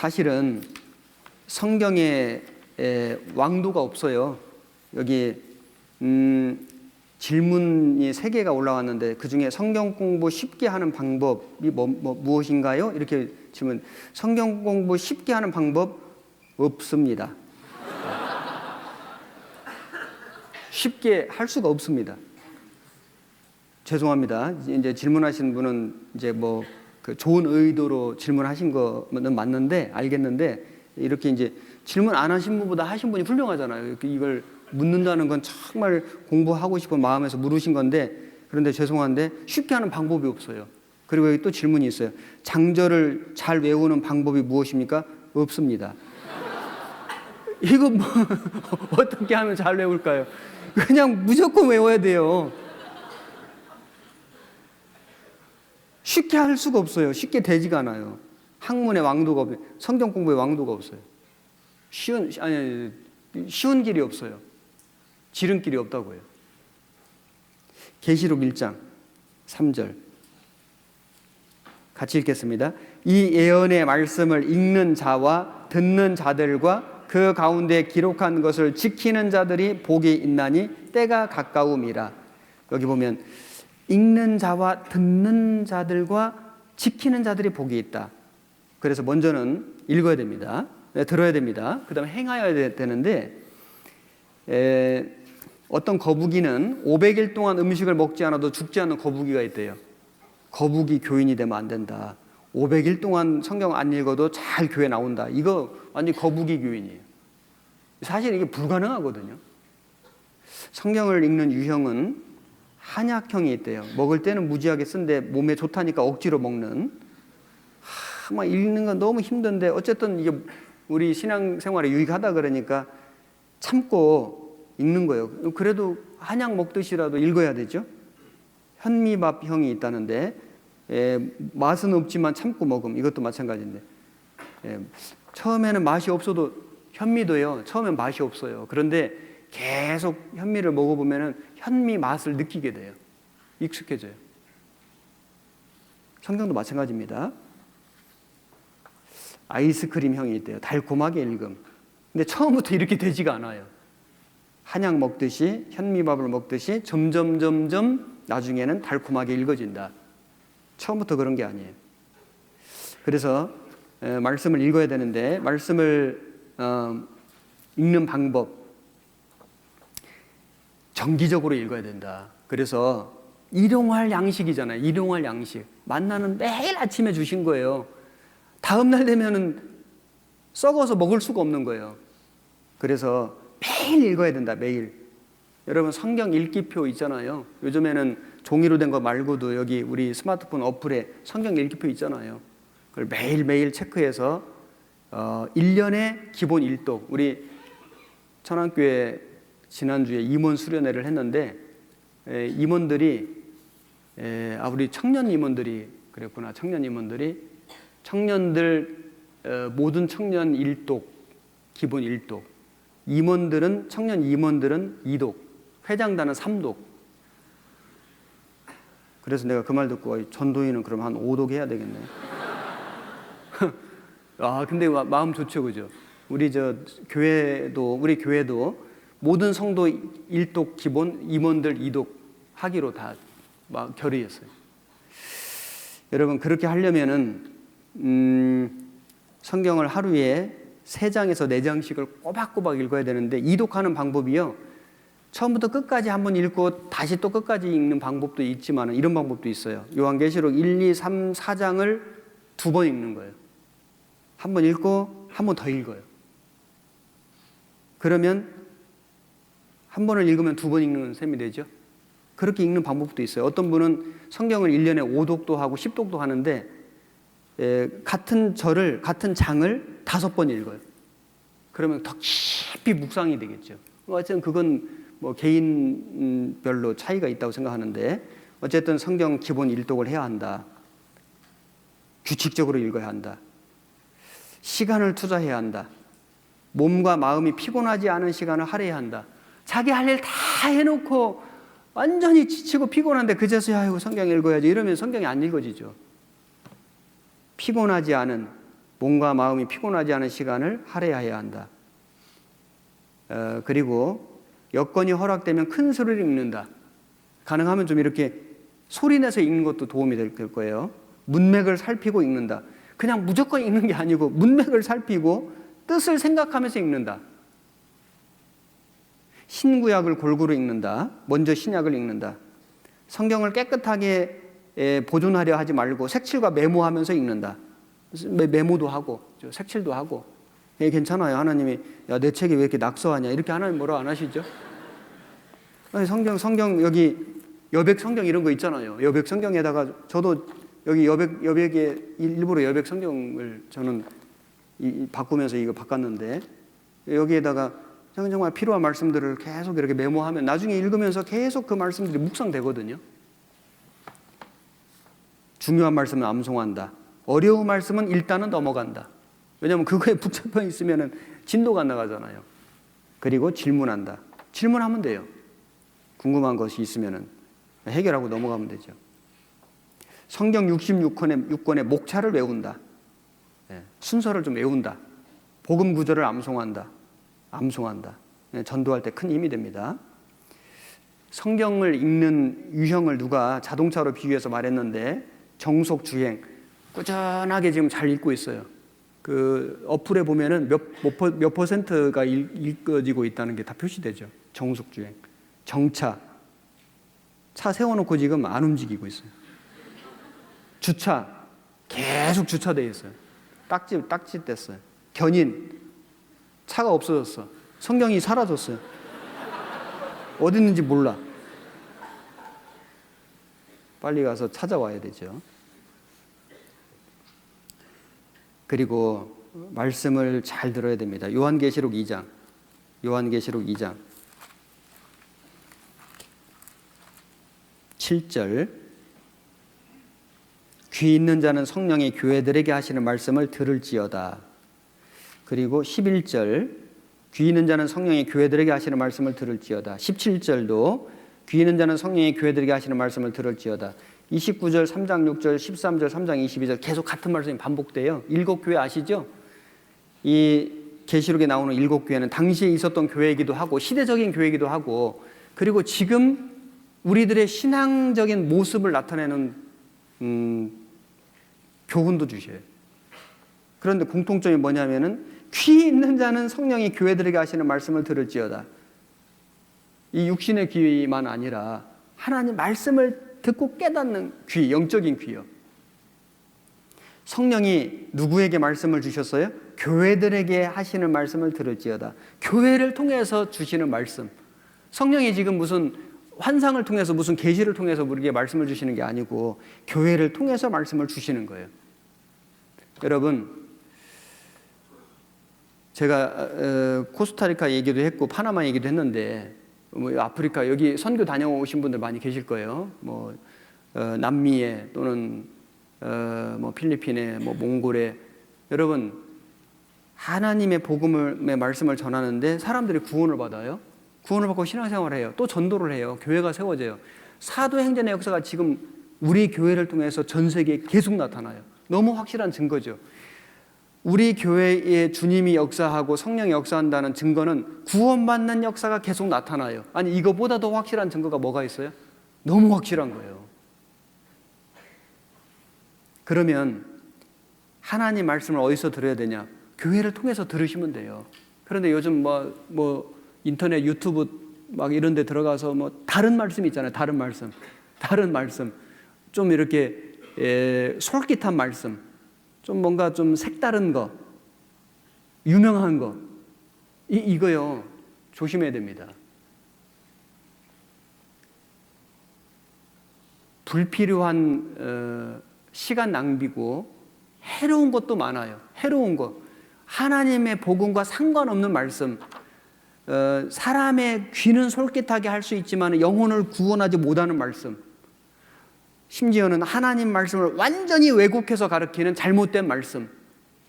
사실은 성경에 왕도가 없어요. 여기 질문이 3개가 올라왔는데 그중에 성경 공부 쉽게 하는 방법이 무엇인가요? 이렇게 질문. 성경 공부 쉽게 하는 방법 없습니다. 쉽게 할 수가 없습니다. 죄송합니다. 이제 질문하신 분은 이제 뭐 그 좋은 의도로 질문하신 거는 맞는데 알겠는데 이렇게 이제 질문 안 하신 분보다 하신 분이 훌륭하잖아요. 이걸 묻는다는 건 정말 공부하고 싶은 마음에서 물으신 건데 그런데 죄송한데 쉽게 하는 방법이 없어요. 그리고 여기 또 질문이 있어요. 장절을 잘 외우는 방법이 무엇입니까? 없습니다. 이거 뭐 어떻게 하면 잘 외울까요? 그냥 무조건 외워야 돼요. 쉽게 할 수가 없어요. 쉽게 되지가 않아요. 학문의 왕도가 없어요. 성경 공부의 왕도가 없어요. 쉬운 길이 없어요. 지름길이 없다고요. 계시록 1장 3절 같이 읽겠습니다. 이 예언의 말씀을 읽는 자와 듣는 자들과 그 가운데 기록한 것을 지키는 자들이 복이 있나니 때가 가까움이라. 여기 보면 읽는 자와 듣는 자들과 지키는 자들이 복이 있다. 그래서 먼저는 읽어야 됩니다. 들어야 됩니다. 그 다음에 행하여야 되는데 어떤 거북이는 500일 동안 음식을 먹지 않아도 죽지 않는 거북이가 있대요. 거북이 교인이 되면 안 된다. 500일 동안 성경 안 읽어도 잘 교회 나온다. 이거 완전 거북이 교인이에요. 사실 이게 불가능하거든요. 성경을 읽는 유형은 한약형이 있대요. 먹을 때는 무지하게 쓴데 몸에 좋다니까 억지로 먹는. 막 읽는 건 너무 힘든데 어쨌든 이게 우리 신앙생활에 유익하다 그러니까 참고 읽는 거예요. 그래도 한약 먹듯이라도 읽어야 되죠. 현미밥형이 있다는데 맛은 없지만 참고 먹음. 이것도 마찬가지인데 처음에는 맛이 없어도 현미도요. 처음엔 맛이 없어요. 그런데 계속 현미를 먹어보면 현미 맛을 느끼게 돼요. 익숙해져요. 성경도 마찬가지입니다. 아이스크림형이 있대요. 달콤하게 읽음. 근데 처음부터 이렇게 되지가 않아요. 한약 먹듯이 현미밥을 먹듯이 점점 나중에는 달콤하게 읽어진다. 처음부터 그런 게 아니에요. 그래서 말씀을 읽어야 되는데 말씀을 읽는 방법 정기적으로 읽어야 된다. 그래서 일용할 양식이잖아요. 일용할 양식. 만나는 매일 아침에 주신 거예요. 다음 날 되면은 썩어서 먹을 수가 없는 거예요. 그래서 매일 읽어야 된다. 매일. 여러분 성경 읽기표 있잖아요. 요즘에는 종이로 된 거 말고도 여기 우리 스마트폰 어플에 성경 읽기표 있잖아요. 그걸 매일매일 체크해서 1년에 기본 1독. 우리 천안교회 지난주에 임원 수련회를 했는데 임원들이 우리 청년 임원들이 그랬구나. 청년 임원들이 청년들 모든 청년 1독 기본 1독 임원들은 청년 임원들은 2독 회장단은 3독. 그래서 내가 그 말 듣고 전도인은 그럼 한 5독 해야 되겠네. 근데 마음 좋죠, 그죠? 우리 우리 교회도 모든 성도 1독 기본 임원들 2독 하기로 다 막 결의했어요. 여러분 그렇게 하려면은 성경을 하루에 3장에서 4장씩을 꼬박꼬박 읽어야 되는데 이독하는 방법이요. 처음부터 끝까지 한번 읽고 다시 또 끝까지 읽는 방법도 있지만 이런 방법도 있어요. 요한계시록 1, 2, 3, 4장을 2번 읽는 거예요. 한 번 읽고 한 번 더 읽어요. 그러면 한 번을 읽으면 2번 읽는 셈이 되죠. 그렇게 읽는 방법도 있어요. 어떤 분은 성경을 1년에 5독도 하고 10독도 하는데 같은 장을 5번 읽어요. 그러면 더 깊이 묵상이 되겠죠. 어쨌든 그건 뭐 개인별로 차이가 있다고 생각하는데 어쨌든 성경 기본 1독을 해야 한다. 규칙적으로 읽어야 한다. 시간을 투자해야 한다. 몸과 마음이 피곤하지 않은 시간을 할애해야 한다. 자기 할 일 다 해놓고 완전히 지치고 피곤한데 그제서야 성경 읽어야지 이러면 성경이 안 읽어지죠. 피곤하지 않은 몸과 마음이 피곤하지 않은 시간을 할애해야 한다. 그리고 여건이 허락되면 큰 소리를 읽는다. 가능하면 좀 이렇게 소리내서 읽는 것도 도움이 될 거예요. 문맥을 살피고 읽는다. 그냥 무조건 읽는 게 아니고 문맥을 살피고 뜻을 생각하면서 읽는다. 신구약을 골고루 읽는다. 먼저 신약을 읽는다. 성경을 깨끗하게 보존하려 하지 말고 색칠과 메모하면서 읽는다. 메모도 하고 색칠도 하고. 괜찮아요. 하나님이 야, 내 책이 왜 이렇게 낙서하냐 이렇게 하나님 뭐라 안 하시죠? 아니, 성경 여기 여백 성경 이런 거 있잖아요. 여백 성경에다가 저도 여기 여백에 일부러 여백 성경을 저는 바꾸면서 이거 바꿨는데 여기에다가 정말 필요한 말씀들을 계속 이렇게 메모하면 나중에 읽으면서 계속 그 말씀들이 묵상되거든요. 중요한 말씀은 암송한다. 어려운 말씀은 일단은 넘어간다. 왜냐하면 그거에 붙잡혀 있으면 진도가 안 나가잖아요. 그리고 질문한다. 질문하면 돼요. 궁금한 것이 있으면 해결하고 넘어가면 되죠. 성경 66권의 목차를 외운다. 순서를 좀 외운다. 복음 구절을 암송한다. 전도할 때 큰 힘이 됩니다. 성경을 읽는 유형을 누가 자동차로 비유해서 말했는데 정속 주행 꾸준하게 지금 잘 읽고 있어요. 그 어플에 보면은 몇 퍼센트가 읽어지고 있다는 게 다 표시되죠. 정속 주행, 정차, 차 세워놓고 지금 안 움직이고 있어요. 주차 계속 주차돼 있어요. 딱지 뗐어요. 견인 차가 없어졌어. 성경이 사라졌어요. 어디 있는지 몰라. 빨리 가서 찾아와야 되죠. 그리고 말씀을 잘 들어야 됩니다. 요한계시록 2장 7절 귀 있는 자는 성령이 교회들에게 하시는 말씀을 들을지어다. 그리고 11절 귀 있는 자는 성령이 교회들에게 하시는 말씀을 들을지어다. 17절도 귀 있는 자는 성령이 교회들에게 하시는 말씀을 들을지어다. 29절, 3장 6절, 13절, 3장 22절 계속 같은 말씀이 반복돼요. 7교회 아시죠? 이 계시록에 나오는 7교회는 당시에 있었던 교회이기도 하고 시대적인 교회이기도 하고 그리고 지금 우리들의 신앙적인 모습을 나타내는 교훈도 주셔요. 그런데 공통점이 뭐냐면은 귀 있는 자는 성령이 교회들에게 하시는 말씀을 들을지어다. 이 육신의 귀만 아니라 하나님 말씀을 듣고 깨닫는 귀, 영적인 귀요. 성령이 누구에게 말씀을 주셨어요? 교회들에게 하시는 말씀을 들을지어다. 교회를 통해서 주시는 말씀. 성령이 지금 무슨 환상을 통해서 무슨 계시를 통해서 우리에게 말씀을 주시는 게 아니고 교회를 통해서 말씀을 주시는 거예요. 여러분, 제가 코스타리카 얘기도 했고 파나마 얘기도 했는데 뭐 아프리카 여기 선교 다녀오신 분들 많이 계실 거예요. 뭐 남미에 또는 뭐 필리핀에 뭐 몽골에 여러분 하나님의 복음의 말씀을 전하는데 사람들이 구원을 받아요. 구원을 받고 신앙생활을 해요. 또 전도를 해요. 교회가 세워져요. 사도행전의 역사가 지금 우리 교회를 통해서 전 세계에 계속 나타나요. 너무 확실한 증거죠. 우리 교회에 주님이 역사하고 성령이 역사한다는 증거는 구원받는 역사가 계속 나타나요. 아니 이거보다 더 확실한 증거가 뭐가 있어요? 너무 확실한 거예요. 그러면 하나님 말씀을 어디서 들어야 되냐? 교회를 통해서 들으시면 돼요. 그런데 요즘 뭐 인터넷 유튜브 막 이런 데 들어가서 뭐 다른 말씀 있잖아요. 다른 말씀 좀 이렇게 솔깃한 말씀 좀 뭔가 좀 색다른 거 유명한 거 이거요 조심해야 됩니다. 불필요한 시간 낭비고 해로운 것도 많아요. 해로운 거 하나님의 복음과 상관없는 말씀 사람의 귀는 솔깃하게 할 수 있지만 영혼을 구원하지 못하는 말씀 심지어는 하나님 말씀을 완전히 왜곡해서 가르치는 잘못된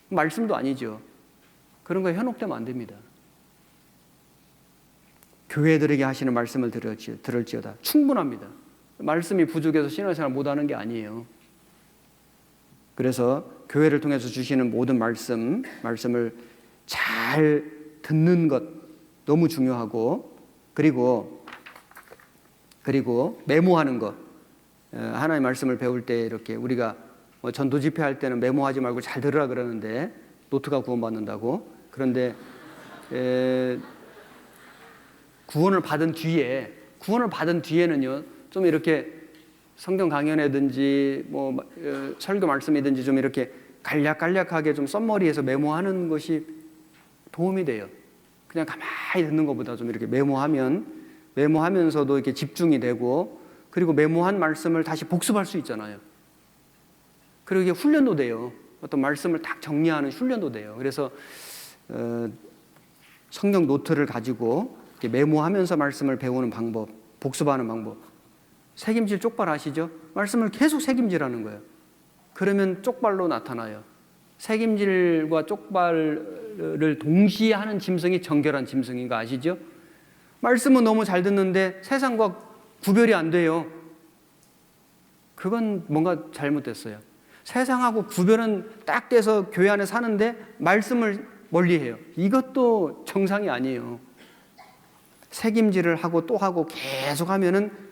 말씀도 아니죠. 그런 거에 현혹되면 안 됩니다. 교회들에게 하시는 말씀을 들을지어다. 충분합니다. 말씀이 부족해서 신앙생활 못하는 게 아니에요. 그래서 교회를 통해서 주시는 모든 말씀을 잘 듣는 것 너무 중요하고, 그리고 메모하는 것. 하나님의 말씀을 배울 때 이렇게 우리가 전도 집회할 때는 메모하지 말고 잘 들으라 그러는데 노트가 구원받는다고. 그런데 구원을 받은 뒤에는요 좀 이렇게 성경 강연이든지 뭐 설교 말씀이든지 좀 이렇게 간략간략하게 좀 썸머리해서 메모하는 것이 도움이 돼요. 그냥 가만히 듣는 것보다 좀 이렇게 메모하면서도 이렇게 집중이 되고, 그리고 메모한 말씀을 다시 복습할 수 있잖아요. 그리고 이게 훈련도 돼요. 어떤 말씀을 딱 정리하는 훈련도 돼요. 그래서 성경 노트를 가지고 이렇게 메모하면서 말씀을 배우는 방법, 복습하는 방법. 새김질 쪽발 아시죠? 말씀을 계속 새김질하는 거예요. 그러면 쪽발로 나타나요. 새김질과 쪽발을 동시에 하는 짐승이 정결한 짐승인 거 아시죠? 말씀은 너무 잘 듣는데 세상과 구별이 안 돼요. 그건 뭔가 잘못됐어요. 세상하고 구별은 딱 돼서 교회 안에 사는데 말씀을 멀리해요. 이것도 정상이 아니에요. 새김질을 하고 또 하고 계속 하면은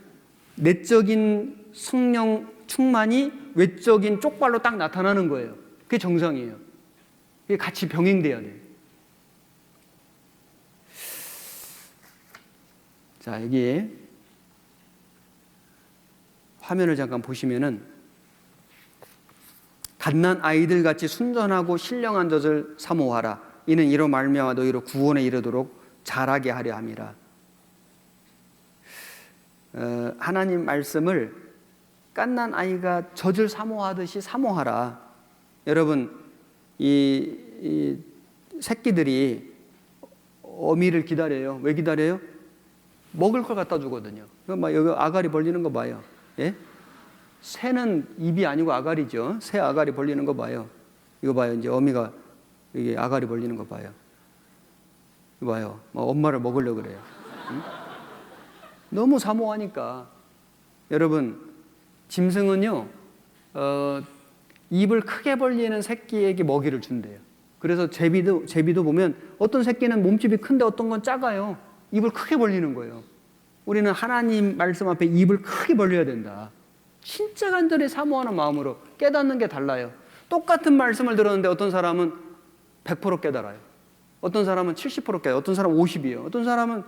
내적인 성령 충만이 외적인 쪽발로 딱 나타나는 거예요. 그게 정상이에요. 그게 같이 병행돼야 돼요. 자, 여기 화면을 잠깐 보시면은 갓난 아이들 같이 순전하고 신령한 젖을 사모하라. 이는 이로 말미암아 너희로 구원에 이르도록 자라게 하려 함이라. 하나님 말씀을 갓난 아이가 젖을 사모하듯이 사모하라. 여러분, 이 새끼들이 어미를 기다려요. 왜 기다려요? 먹을 걸 갖다 주거든요. 막 여기 아가리 벌리는 거 봐요. 예? 새는 입이 아니고 아가리죠. 새 아가리 벌리는 거 봐요. 이거 봐요. 이제 어미가 이게 아가리 벌리는 거 봐요. 이거 봐요. 엄마를 먹으려고 그래요. 응? 너무 사모하니까. 여러분, 짐승은요, 입을 크게 벌리는 새끼에게 먹이를 준대요. 그래서 제비도 보면 어떤 새끼는 몸집이 큰데 어떤 건 작아요. 입을 크게 벌리는 거예요. 우리는 하나님 말씀 앞에 입을 크게 벌려야 된다. 진짜 간절히 사모하는 마음으로 깨닫는 게 달라요. 똑같은 말씀을 들었는데 어떤 사람은 100% 깨달아요. 어떤 사람은 70% 깨달아요. 어떤 사람은 50이에요. 어떤 사람은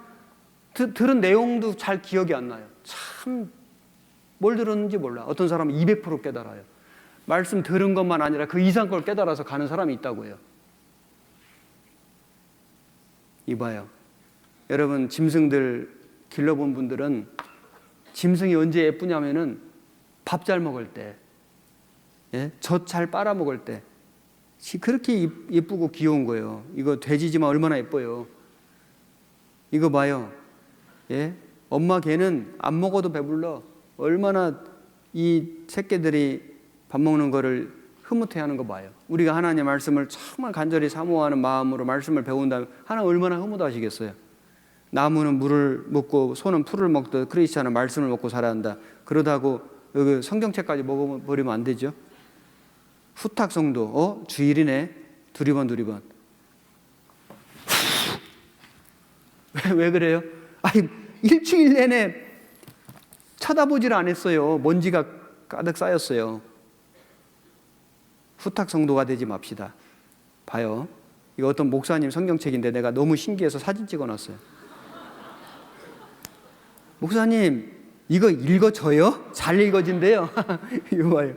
들은 내용도 잘 기억이 안 나요. 참 뭘 들었는지 몰라. 어떤 사람은 200% 깨달아요. 말씀 들은 것만 아니라 그 이상 걸 깨달아서 가는 사람이 있다고요. 이봐요. 여러분, 짐승들 길러본 분들은 짐승이 언제 예쁘냐면은 밥 잘 먹을 때, 예? 젖 잘 빨아먹을 때, 그렇게 예쁘고 귀여운 거예요. 이거 돼지지만 얼마나 예뻐요. 이거 봐요. 예? 엄마 개는 안 먹어도 배불러. 얼마나 이 새끼들이 밥 먹는 거를 흐뭇해하는 거 봐요. 우리가 하나님의 말씀을 정말 간절히 사모하는 마음으로 말씀을 배운다면 하나님 얼마나 흐뭇하시겠어요. 나무는 물을 먹고 소는 풀을 먹듯 크리스찬은 말씀을 먹고 살아야 한다. 그러다고 여기 성경책까지 먹어버리면 안 되죠. 후탁성도 주일이네. 두리번 왜 그래요? 아니, 일주일 내내 쳐다보질 않았어요. 먼지가 가득 쌓였어요. 후탁성도가 되지 맙시다. 봐요. 이거 어떤 목사님 성경책인데 내가 너무 신기해서 사진 찍어놨어요. 목사님, 이거 읽어져요? 잘 읽어진대요. 이거 봐요.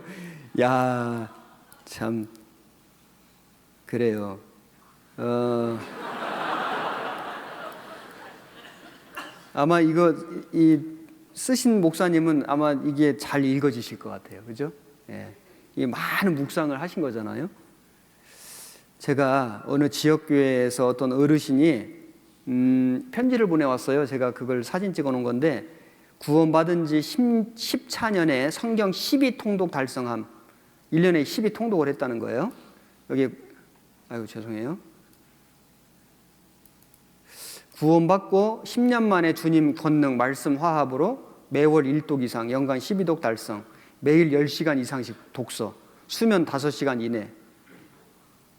야, 참 그래요. 아마 이거 쓰신 목사님은 아마 이게 잘 읽어지실 것 같아요. 그죠? 예. 이 많은 묵상을 하신 거잖아요. 제가 어느 지역교회에서 어떤 어르신이 편지를 보내왔어요. 제가 그걸 사진 찍어 놓은 건데, 구원받은 지 14년에 성경 12통독 달성함. 1년에 12통독을 했다는 거예요. 여기, 아이고, 죄송해요. 구원받고 10년 만에 주님 권능 말씀 화합으로 매월 1독 이상, 연간 12독 달성, 매일 10시간 이상씩 독서, 수면 5시간 이내,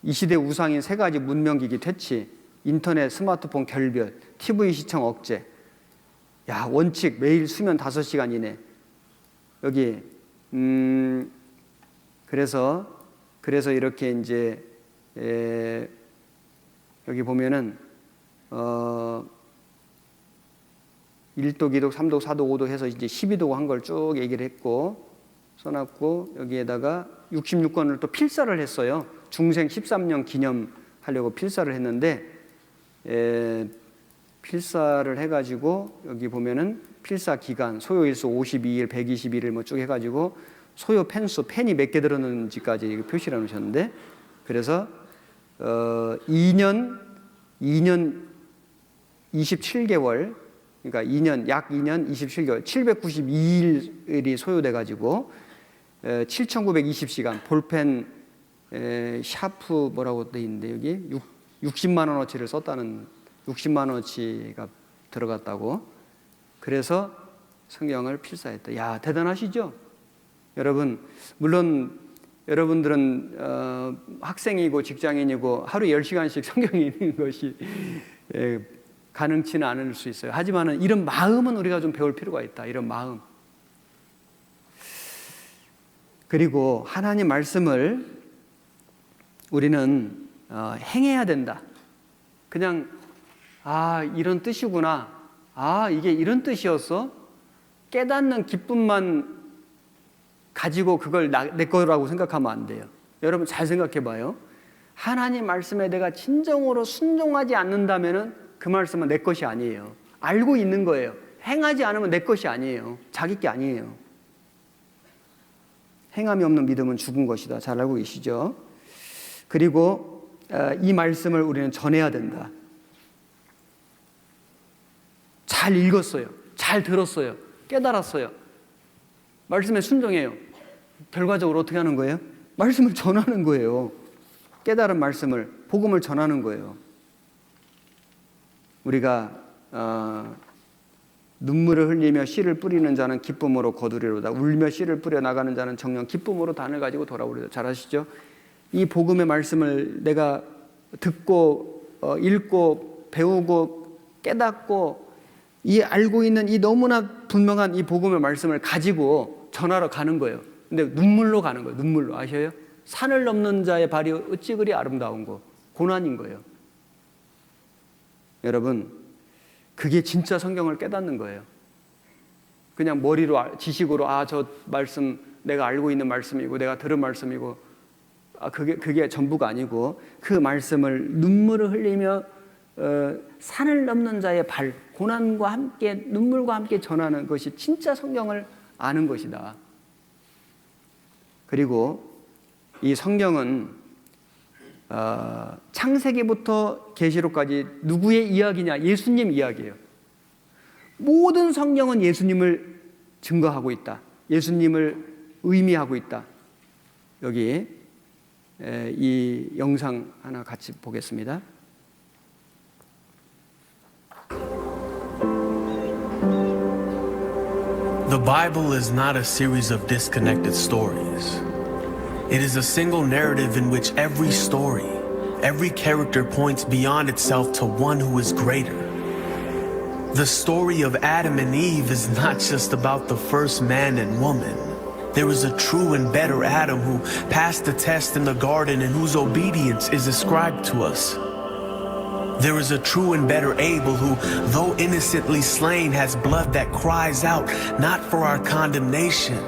이 시대 우상인 3가지 문명기기 퇴치, 인터넷, 스마트폰 결별, TV 시청 억제. 야, 원칙 매일 수면 5시간 이내. 여기 그래서 이렇게 이제 여기 보면은 1도, 2도, 3도, 4도, 5도 해서 이제 12도 한 걸 쭉 얘기를 했고 써놨고, 여기에다가 66권을 또 필사를 했어요. 중생 13년 기념하려고 필사를 했는데 필사를 해가지고 여기 보면은 필사 기간, 소요일수 52일, 121일 뭐 쭉 해가지고 소요 펜수, 펜이 몇 개 들었는지까지 표시를 해놓으셨는데, 그래서 2년 27개월, 그러니까 약 2년 27개월, 792일이 소요돼가지고 7,920시간 볼펜 샤프 뭐라고 돼 있는데 여기 60만 원어치를 썼다는, 60만 원어치가 들어갔다고. 그래서 성경을 필사했다. 야, 대단하시죠? 여러분, 물론 여러분들은 학생이고 직장인이고 하루 10시간씩 성경이 읽는 것이 가능치는 않을 수 있어요. 하지만 이런 마음은 우리가 좀 배울 필요가 있다. 이런 마음. 그리고 하나님 말씀을 우리는 행해야 된다. 그냥 이런 뜻이구나, 이게 이런 뜻이었어, 깨닫는 기쁨만 가지고 그걸 내 거라고 생각하면 안 돼요. 여러분 잘 생각해 봐요. 하나님 말씀에 내가 진정으로 순종하지 않는다면은 그 말씀은 내 것이 아니에요. 알고 있는 거예요. 행하지 않으면 내 것이 아니에요. 자기 게 아니에요. 행함이 없는 믿음은 죽은 것이다. 잘 알고 계시죠? 그리고 이 말씀을 우리는 전해야 된다. 잘 읽었어요. 잘 들었어요. 깨달았어요. 말씀에 순종해요. 결과적으로 어떻게 하는 거예요? 말씀을 전하는 거예요. 깨달은 말씀을, 복음을 전하는 거예요. 우리가 눈물을 흘리며 씨를 뿌리는 자는 기쁨으로 거두리로다. 울며 씨를 뿌려 나가는 자는 정녕 기쁨으로 단을 가지고 돌아오리로다. 잘 아시죠? 이 복음의 말씀을 내가 듣고 읽고 배우고 깨닫고 이 알고 있는 이 너무나 분명한 이 복음의 말씀을 가지고 전하러 가는 거예요. 근데 눈물로 가는 거예요. 눈물로. 아셔요? 산을 넘는 자의 발이 어찌 그리 아름다운 거. 고난인 거예요. 여러분, 그게 진짜 성경을 깨닫는 거예요. 그냥 머리로, 지식으로 저 말씀 내가 알고 있는 말씀이고 내가 들은 말씀이고 그게 전부가 아니고, 그 말씀을 눈물을 흘리며 산을 넘는 자의 발, 고난과 함께 눈물과 함께 전하는 것이 진짜 성경을 아는 것이다. 그리고 이 성경은 창세기부터 계시록까지 누구의 이야기냐? 예수님 이야기예요. 모든 성경은 예수님을 증거하고 있다. 예수님을 의미하고 있다. 여기 이 영상 하나 같이 보겠습니다. The Bible is not a series of disconnected stories. It is a single narrative in which every story, every character points beyond itself to one who is greater. The story of Adam and Eve is not just about the first man and woman. There is a true and better Adam who passed the test in the garden and whose obedience is ascribed to us. There is a true and better Abel who, though innocently slain, has blood that cries out not for our condemnation,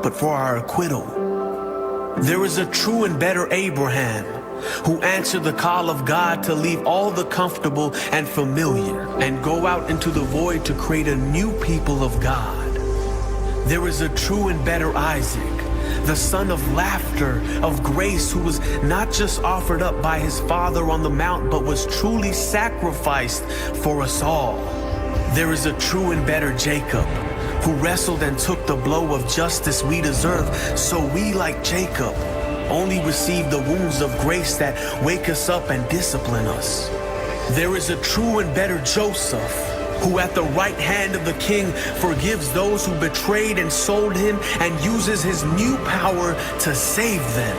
but for our acquittal. There is a true and better Abraham who answered the call of God to leave all the comfortable and familiar and go out into the void to create a new people of God. There is a true and better Isaac, the son of laughter, of grace, who was not just offered up by his father on the mount, but was truly sacrificed for us all. There is a true and better Jacob, who wrestled and took the blow of justice we deserve, so we, like Jacob, only receive the wounds of grace that wake us up and discipline us. There is a true and better Joseph, who at the right hand of the king forgives those who betrayed and sold him and uses his new power to save them.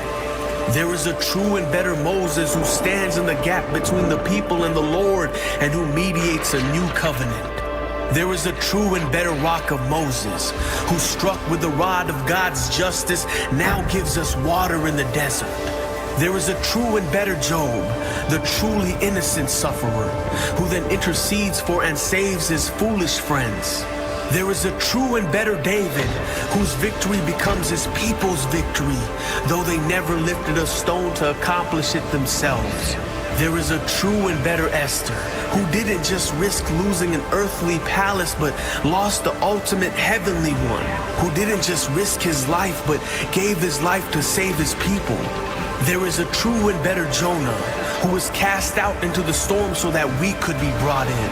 There is a true and better Moses who stands in the gap between the people and the Lord and who mediates a new covenant. There is a true and better rock of Moses who, struck with the rod of God's justice, now gives us water in the desert. There is a true and better Job, the truly innocent sufferer, who then intercedes for and saves his foolish friends. There is a true and better David, whose victory becomes his people's victory, though they never lifted a stone to accomplish it themselves. There is a true and better Esther, who didn't just risk losing an earthly palace, but lost the ultimate heavenly one, who didn't just risk his life, but gave his life to save his people. There is a true and better Jonah, who was cast out into the storm so that we could be brought in.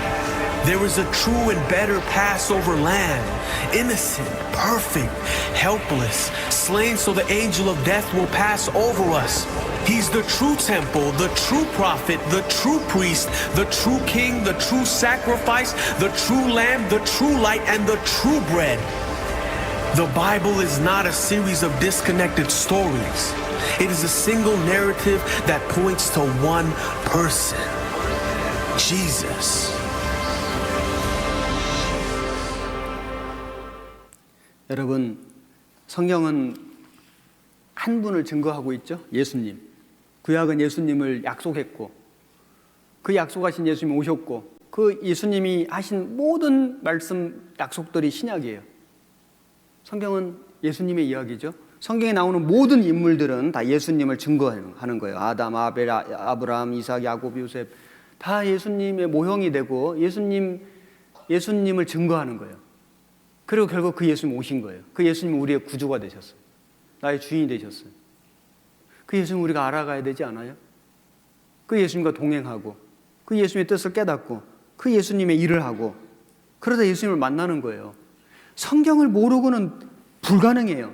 There is a true and better Passover lamb, innocent, perfect, helpless, slain so the angel of death will pass over us. He's the true temple, the true prophet, the true priest, the true king, the true sacrifice, the true lamb, the true light, and the true bread. The Bible is not a series of disconnected stories. It is a single narrative that points to one person, Jesus. 여러분, 성경은 한 분을 증거하고 있죠. 예수님. 구약은 예수님을 약속했고, 그 약속하신 예수님이 오셨고, 그 예수님이 하신 모든 말씀, 약속들이 신약이에요. 성경은 예수님의 이야기죠. 성경에 나오는 모든 인물들은 다 예수님을 증거하는 거예요. 아담, 아벨, 아브라함, 이삭, 야곱, 요셉 다 예수님의 모형이 되고 예수님을 증거하는 거예요. 그리고 결국 그 예수님 오신 거예요. 그 예수님은 우리의 구주가 되셨어요. 나의 주인이 되셨어요. 그 예수님 우리가 알아가야 되지 않아요? 그 예수님과 동행하고 그 예수님의 뜻을 깨닫고 그 예수님의 일을 하고 그러다 예수님을 만나는 거예요. 성경을 모르고는 불가능해요.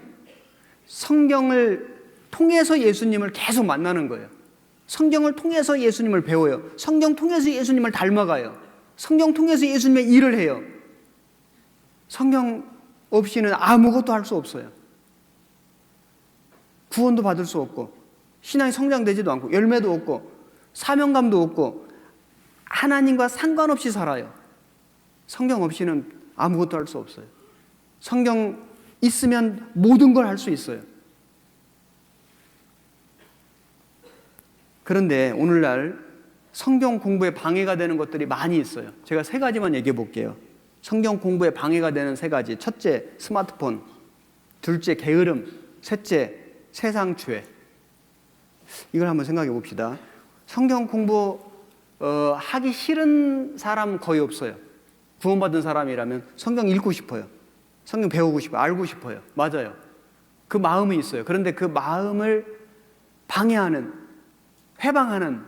성경을 통해서 예수님을 계속 만나는 거예요. 성경을 통해서 예수님을 배워요. 성경 통해서 예수님을 닮아가요. 성경 통해서 예수님의 일을 해요. 성경 없이는 아무것도 할 수 없어요. 구원도 받을 수 없고 신앙이 성장되지도 않고 열매도 없고 사명감도 없고 하나님과 상관없이 살아요. 성경 없이는 아무것도 할 수 없어요. 성경 있으면 모든 걸 할 수 있어요. 그런데 오늘날 성경 공부에 방해가 되는 것들이 많이 있어요. 제가 3가지만 얘기해 볼게요. 성경 공부에 방해가 되는 3가지. 첫째, 스마트폰. 둘째, 게으름. 셋째, 세상 죄. 이걸 한번 생각해 봅시다. 성경 공부 하기 싫은 사람 거의 없어요. 구원받은 사람이라면 성경 읽고 싶어요. 성경 배우고 싶어요. 알고 싶어요. 맞아요. 그 마음이 있어요. 그런데 그 마음을 방해하는, 회방하는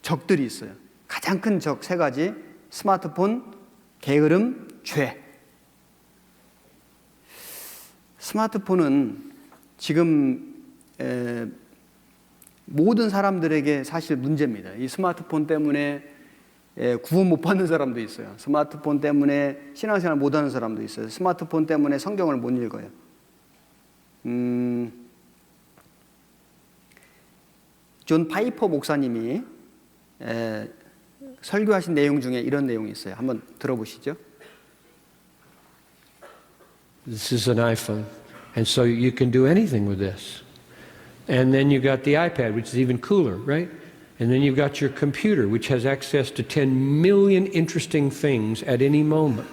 적들이 있어요. 가장 큰 적 3가지. 스마트폰, 게으름, 죄. 스마트폰은 지금 모든 사람들에게 사실 문제입니다. 이 스마트폰 때문에 구원 못 받는 사람도 있어요. 스마트폰 때문에 신앙생활 못 하는 사람도 있어요. 스마트폰 때문에 성경을 못 읽어요. 존 파이퍼 목사님이 설교하신 내용 중에 이런 내용이 있어요. 한번 들어보시죠. This is an iPhone, and so you can do anything with this. And then you got the iPad, which is even cooler, right? And then you've got your computer, which has access to 10 million interesting things at any moment.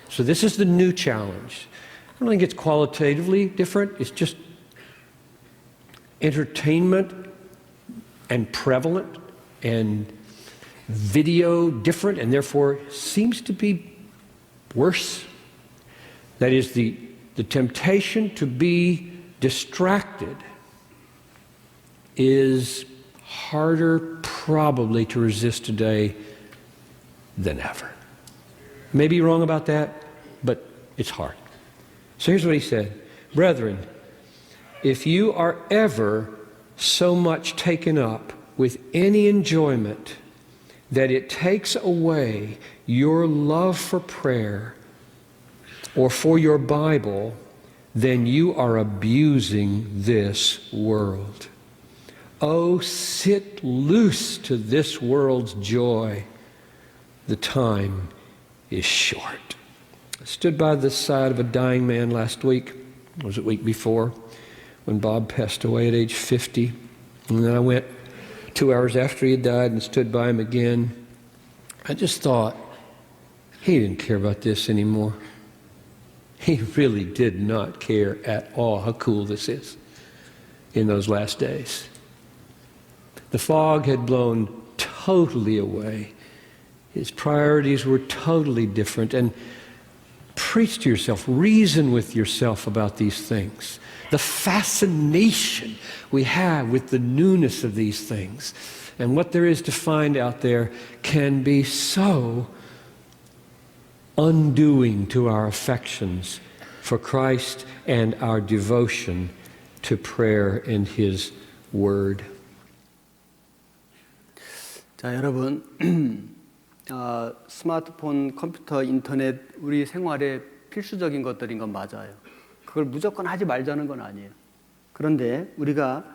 So this is the new challenge. I don't think it's qualitatively different. It's just entertainment and prevalent and video different and therefore seems to be worse. That is the temptation to be distracted is harder probably to resist today than ever. Maybe you're wrong about that, but it's hard. So here's what he said. Brethren, if you are ever so much taken up with any enjoyment that it takes away your love for prayer or for your Bible, then you are abusing this world. Oh, sit loose to this world's joy. The time is short. I stood by the side of a dying man last week, was it week before, when Bob passed away at age 50. And then I went 2 hours after he had died and stood by him again. I just thought, he didn't care about this anymore. He really did not care at all how cool this is in those last days. The fog had blown totally away. His priorities were totally different. And preach to yourself, reason with yourself about these things. The fascination we have with the newness of these things and what there is to find out there can be so undoing to our affections for Christ and our devotion to prayer and His Word. 자, 여러분, 스마트폰, 컴퓨터, 인터넷 우리 생활에 필수적인 것들인 건 맞아요. 그걸 무조건 하지 말자는 건 아니에요. 그런데 우리가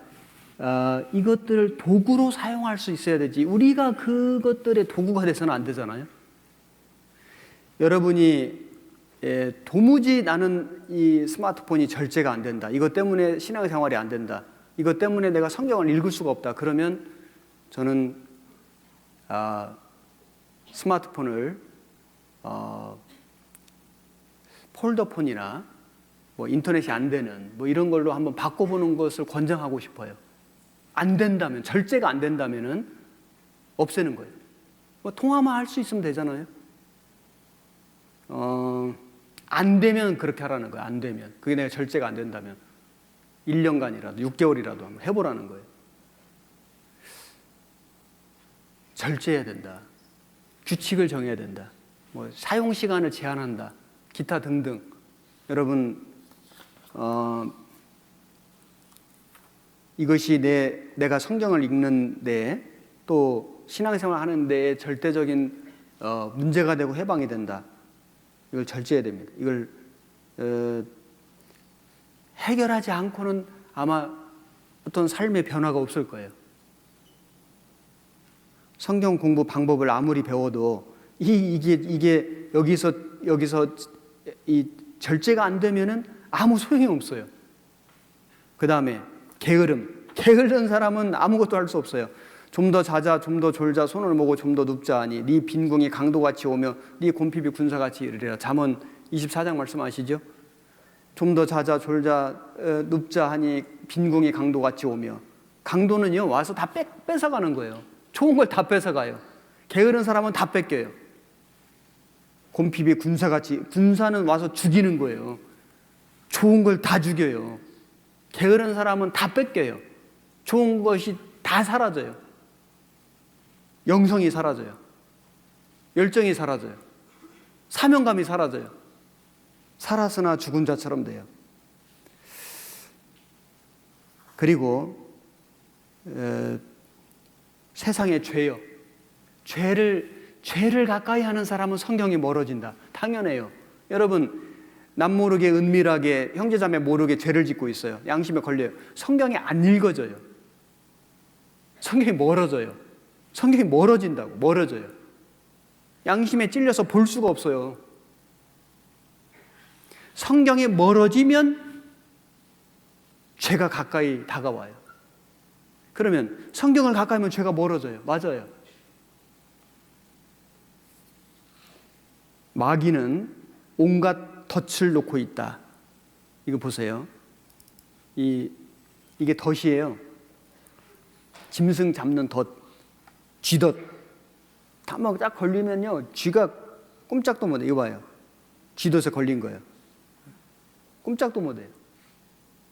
이것들을 도구로 사용할 수 있어야 되지 우리가 그것들의 도구가 돼서는 안 되잖아요. 여러분이 도무지 나는 이 스마트폰이 절제가 안 된다. 이것 때문에 신앙생활이 안 된다. 이것 때문에 내가 성경을 읽을 수가 없다. 그러면 저는 스마트폰을 폴더폰이나 뭐 인터넷이 안 되는 뭐 이런 걸로 한번 바꿔보는 것을 권장하고 싶어요. 안 된다면, 절제가 안 된다면은 없애는 거예요. 뭐 통화만 할 수 있으면 되잖아요. 안 되면 그렇게 하라는 거예요. 안 되면. 그게 내가 절제가 안 된다면 1년간이라도 6개월이라도 한번 해보라는 거예요. 절제해야 된다. 규칙을 정해야 된다. 뭐 사용 시간을 제한한다. 기타 등등. 여러분 이것이 내가 성경을 읽는데 또 신앙생활 하는 데 절대적인 문제가 되고 해방이 된다. 이걸 절제해야 됩니다. 이걸 해결하지 않고는 아마 어떤 삶의 변화가 없을 거예요. 성경 공부 방법을 아무리 배워도 이게 여기서 이 절제가 안 되면은 아무 소용이 없어요. 그 다음에 게으른 사람은 아무것도 할 수 없어요. 좀 더 자자, 좀 더 졸자, 손을 모고 좀 더 눕자 하니 네 빈궁이 강도같이 오며 네 곰핍이 군사같이 이르리라. 잠언 24장 말씀 아시죠? 좀 더 자자, 졸자, 눕자 하니 빈궁이 강도같이 오며. 강도는요 와서 다 뺏어가는 거예요. 좋은 걸 다 뺏어가요. 게으른 사람은 다 뺏겨요. 곰핍이 군사는 와서 죽이는 거예요. 좋은 걸 다 죽여요. 게으른 사람은 다 뺏겨요. 좋은 것이 다 사라져요. 영성이 사라져요. 열정이 사라져요. 사명감이 사라져요. 살았으나 죽은 자처럼 돼요. 그리고 세상의 죄요. 죄를 가까이 하는 사람은 성경이 멀어진다. 당연해요. 여러분 남모르게 은밀하게 형제자매 모르게 죄를 짓고 있어요. 양심에 걸려요. 성경이 안 읽어져요. 성경이 멀어져요. 성경이 멀어진다고. 멀어져요. 양심에 찔려서 볼 수가 없어요. 성경이 멀어지면 죄가 가까이 다가와요. 그러면 성경을 가까이 하면 죄가 멀어져요. 맞아요. 마귀는 온갖 덫을 놓고 있다. 이거 보세요. 이게 덫이에요. 짐승 잡는 덫, 쥐덫. 딱 딱 걸리면요, 쥐가 꼼짝도 못해요. 이거 봐요. 쥐덫에 걸린 거예요. 꼼짝도 못해요.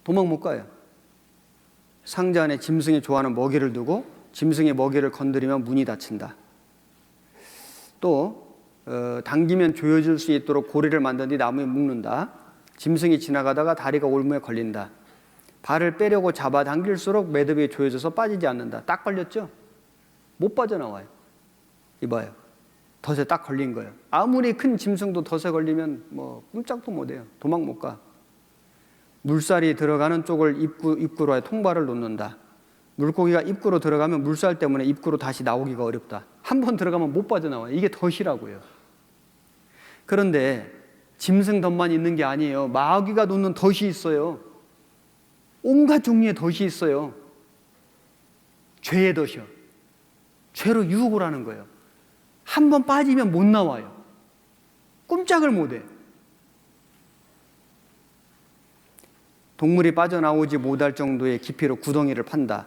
도망 못 가요. 상자 안에 짐승이 좋아하는 먹이를 두고 짐승의 먹이를 건드리면 문이 닫힌다. 또 당기면 조여질 수 있도록 고리를 만든 뒤 나무에 묶는다. 짐승이 지나가다가 다리가 올무에 걸린다. 발을 빼려고 잡아당길수록 매듭이 조여져서 빠지지 않는다. 딱 걸렸죠? 못 빠져나와요. 이봐요. 덫에 딱 걸린 거예요. 아무리 큰 짐승도 덫에 걸리면 뭐 꼼짝도 못해요. 도망 못 가. 물살이 들어가는 쪽을 입구로 통발을 놓는다. 물고기가 입구로 들어가면 물살 때문에 입구로 다시 나오기가 어렵다. 한 번 들어가면 못 빠져나와요. 이게 덫이라고요. 그런데 짐승 덫만 있는 게 아니에요. 마귀가 놓는 덫이 있어요. 온갖 종류의 덫이 있어요. 죄의 덫이요. 죄로 유혹을 하는 거예요. 한 번 빠지면 못 나와요. 꼼짝을 못 해. 동물이 빠져나오지 못할 정도의 깊이로 구덩이를 판다.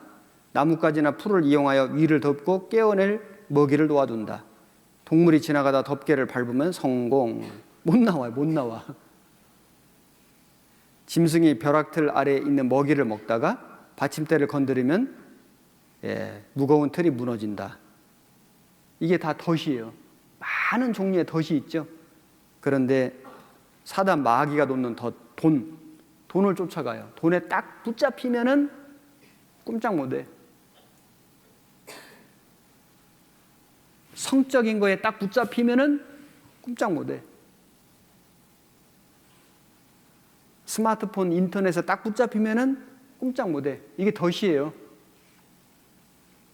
나뭇가지나 풀을 이용하여 위를 덮고 깨어낼 먹이를 놓아둔다. 동물이 지나가다 덮개를 밟으면 성공. 못 나와요. 못 나와. 짐승이 벼락틀 아래에 있는 먹이를 먹다가 받침대를 건드리면 무거운 틀이 무너진다. 이게 다 덫이에요. 많은 종류의 덫이 있죠. 그런데 사단 마귀가 놓는 덫, 돈을 쫓아가요. 돈에 딱 붙잡히면은 꼼짝 못해. 성적인 거에 딱 붙잡히면은 꼼짝 못해. 스마트폰, 인터넷에 딱 붙잡히면은 꼼짝 못해. 이게 덫이에요.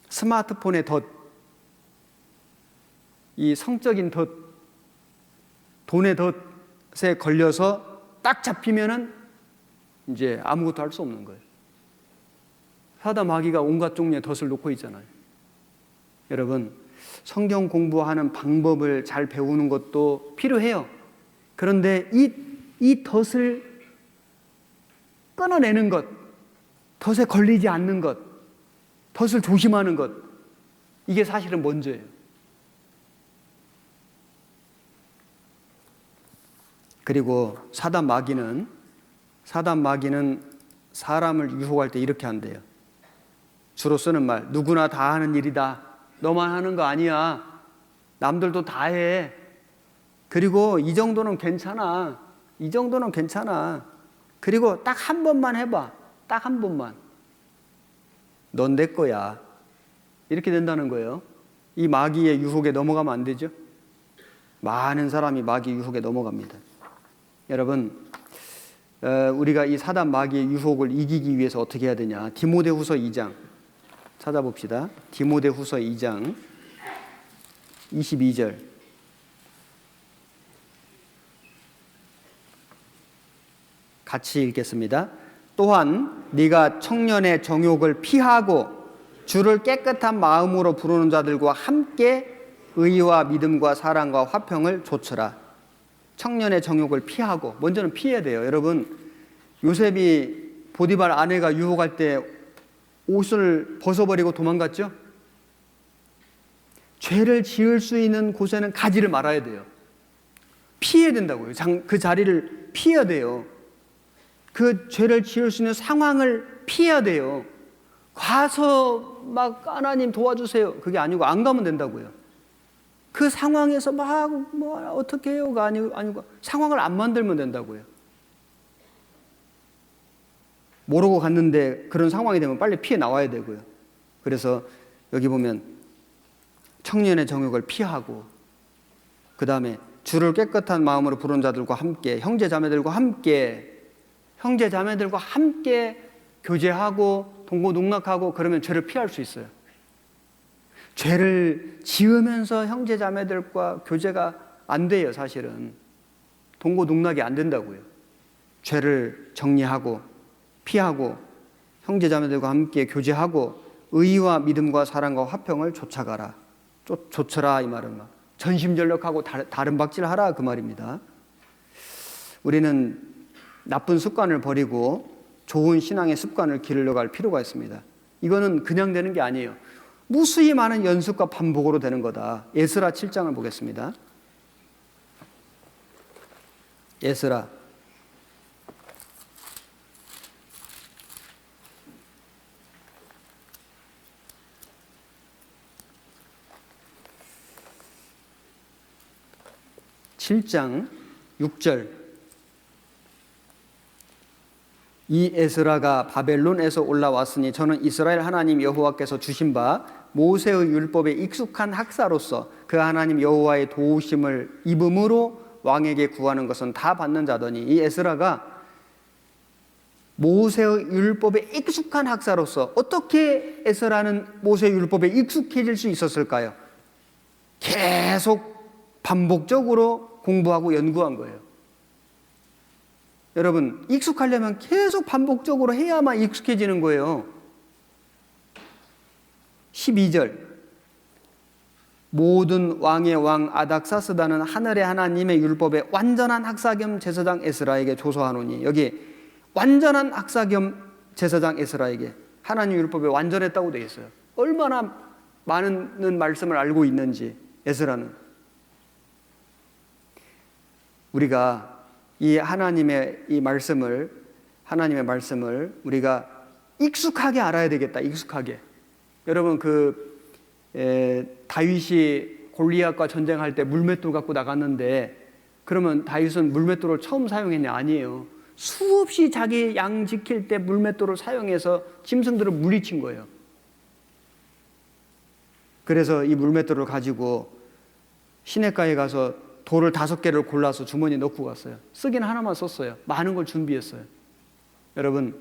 스마트폰의 덫, 이 성적인 덫, 돈의 덫에 걸려서 딱 잡히면은 이제 아무것도 할 수 없는 거예요. 사단 마귀가 온갖 종류의 덫을 놓고 있잖아요. 여러분, 성경 공부하는 방법을 잘 배우는 것도 필요해요. 그런데 이 덫을 끊어내는 것, 덫에 걸리지 않는 것, 덫을 조심하는 것, 이게 사실은 먼저예요. 그리고 사단 마귀는 사람을 유혹할 때 이렇게 한대요. 주로 쓰는 말, 누구나 다 하는 일이다. 너만 하는 거 아니야. 남들도 다 해. 그리고 이 정도는 괜찮아. 이 정도는 괜찮아. 그리고 딱 한 번만 해봐. 딱 한 번만. 넌 내 거야. 이렇게 된다는 거예요. 이 마귀의 유혹에 넘어가면 안 되죠. 많은 사람이 마귀 유혹에 넘어갑니다. 여러분, 우리가 이 사단 마귀의 유혹을 이기기 위해서 어떻게 해야 되냐. 디모데후서 2장 찾아봅시다. 디모데후서 2장 22절. 같이 읽겠습니다. 또한 네가 청년의 정욕을 피하고 주를 깨끗한 마음으로 부르는 자들과 함께 의와 믿음과 사랑과 화평을 좇으라. 청년의 정욕을 피하고, 먼저는 피해야 돼요. 여러분, 요셉이 보디발 아내가 유혹할 때 옷을 벗어버리고 도망갔죠? 죄를 지을 수 있는 곳에는 가지를 말아야 돼요. 피해야 된다고요. 그 자리를 피해야 돼요. 그 죄를 지을 수 있는 상황을 피해야 돼요. 가서 막 하나님 도와주세요. 그게 아니고 안 가면 된다고요. 그 상황에서 막 어떻게 해요가 아니고 상황을 안 만들면 된다고요. 모르고 갔는데 그런 상황이 되면 빨리 피해 나와야 되고요. 그래서 여기 보면 청년의 정욕을 피하고, 그 다음에 주를 깨끗한 마음으로 부르는 자들과 함께, 형제자매들과 함께 교제하고 동고동락하고, 그러면 죄를 피할 수 있어요. 죄를 지으면서 형제자매들과 교제가 안 돼요. 사실은 동고동락이 안 된다고요. 죄를 정리하고 피하고 형제자매들과 함께 교제하고 의와 믿음과 사랑과 화평을 좇아가라. 좇으라, 이 말은 막 전심전력하고 다른 박질하라, 그 말입니다. 우리는 나쁜 습관을 버리고 좋은 신앙의 습관을 기르려갈 필요가 있습니다. 이거는 그냥 되는 게 아니에요. 무수히 많은 연습과 반복으로 되는 거다. 에스라 7장을 보겠습니다. 에스라 7장 6절. 이 에스라가 바벨론에서 올라왔으니 저는 이스라엘 하나님 여호와께서 주신 바 모세의 율법에 익숙한 학사로서 그 하나님 여호와의 도우심을 입음으로 왕에게 구하는 것은 다 받는 자더니, 이 에스라가 모세의 율법에 익숙한 학사로서 어떻게 에스라는 모세의 율법에 익숙해질 수 있었을까요? 계속 반복적으로 공부하고 연구한 거예요. 여러분, 익숙하려면 계속 반복적으로 해야만 익숙해지는 거예요. 12절, 모든 왕의 왕 아닥사스다는 하늘의 하나님의 율법에 완전한 학사 겸 제사장 에스라에게 조서하노니, 여기 완전한 학사 겸 제사장 에스라에게 하나님 율법에 완전했다고 되어 있어요. 얼마나 많은 말씀을 알고 있는지 에스라는. 우리가 이 하나님의 말씀을 우리가 익숙하게 알아야 되겠다. 익숙하게. 여러분, 다윗이 골리앗과 전쟁할 때 물맷돌 갖고 나갔는데, 그러면 다윗은 물맷돌을 처음 사용했냐? 아니에요. 수없이 자기 양 지킬 때 물맷돌을 사용해서 짐승들을 물리친 거예요. 그래서 이 물맷돌을 가지고 시냇가에 가서 돌을 5개를 골라서 주머니에 넣고 갔어요. 쓰기는 하나만 썼어요. 많은 걸 준비했어요. 여러분,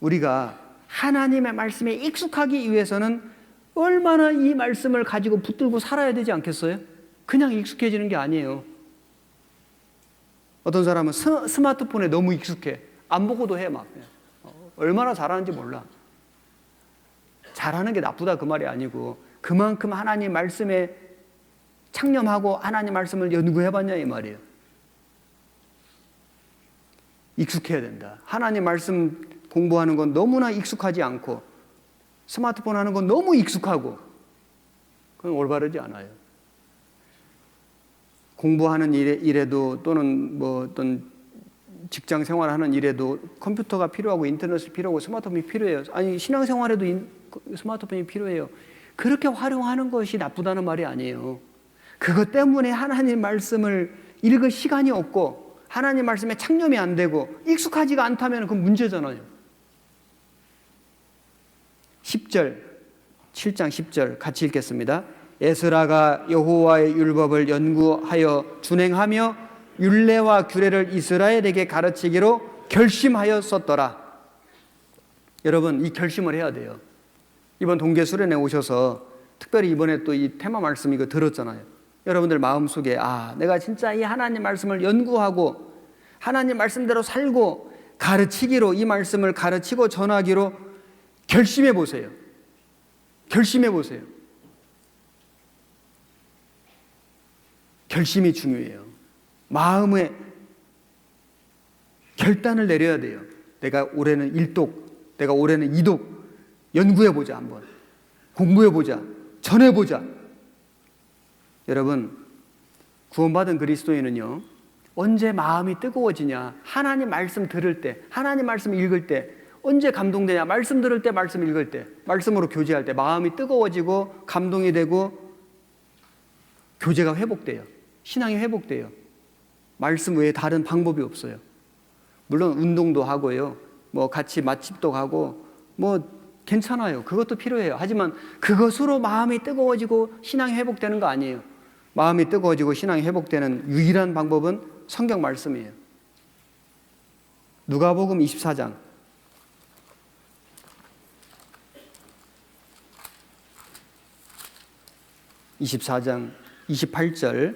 우리가 하나님의 말씀에 익숙하기 위해서는 얼마나 이 말씀을 가지고 붙들고 살아야 되지 않겠어요? 그냥 익숙해지는 게 아니에요. 어떤 사람은 스마트폰에 너무 익숙해. 안 보고도 해, 막. 얼마나 잘하는지 몰라. 잘하는 게 나쁘다 그 말이 아니고, 그만큼 하나님 말씀에 창념하고 하나님 말씀을 연구해봤냐 이 말이에요. 익숙해야 된다. 하나님 말씀 공부하는 건 너무나 익숙하지 않고, 스마트폰 하는 건 너무 익숙하고, 그건 올바르지 않아요. 공부하는 일에도, 또는 뭐 어떤 직장 생활하는 일에도 컴퓨터가 필요하고 인터넷이 필요하고 스마트폰이 필요해요. 아니, 신앙생활에도 스마트폰이 필요해요. 그렇게 활용하는 것이 나쁘다는 말이 아니에요. 그것 때문에 하나님 말씀을 읽을 시간이 없고 하나님 말씀에 창념이 안 되고 익숙하지가 않다면 그건 문제잖아요. 10절, 7장 10절 같이 읽겠습니다. 에스라가 여호와의 율법을 연구하여 준행하며 율례와 규례를 이스라엘에게 가르치기로 결심하였었더라. 여러분, 이 결심을 해야 돼요. 이번 동계 수련회 오셔서 특별히 이번에 또 이 테마 말씀 이거 들었잖아요. 여러분들 마음속에 내가 진짜 이 하나님 말씀을 연구하고 하나님 말씀대로 살고 가르치기로, 이 말씀을 가르치고 전하기로 결심해 보세요. 결심해 보세요. 결심이 중요해요. 마음에 결단을 내려야 돼요. 내가 올해는 1독, 내가 올해는 2독 연구해보자, 한번 공부해보자, 전해보자. 여러분, 구원받은 그리스도인은요, 언제 마음이 뜨거워지냐? 하나님 말씀 들을 때, 하나님 말씀 읽을 때. 언제 감동되냐? 말씀 들을 때, 말씀 읽을 때, 말씀으로 교제할 때 마음이 뜨거워지고 감동이 되고 교제가 회복돼요. 신앙이 회복돼요. 말씀 외에 다른 방법이 없어요. 물론 운동도 하고요, 뭐 같이 맛집도 가고 뭐 괜찮아요. 그것도 필요해요. 하지만 그것으로 마음이 뜨거워지고 신앙이 회복되는 거 아니에요. 마음이 뜨거워지고 신앙이 회복되는 유일한 방법은 성경 말씀이에요. 누가복음 24장 28절,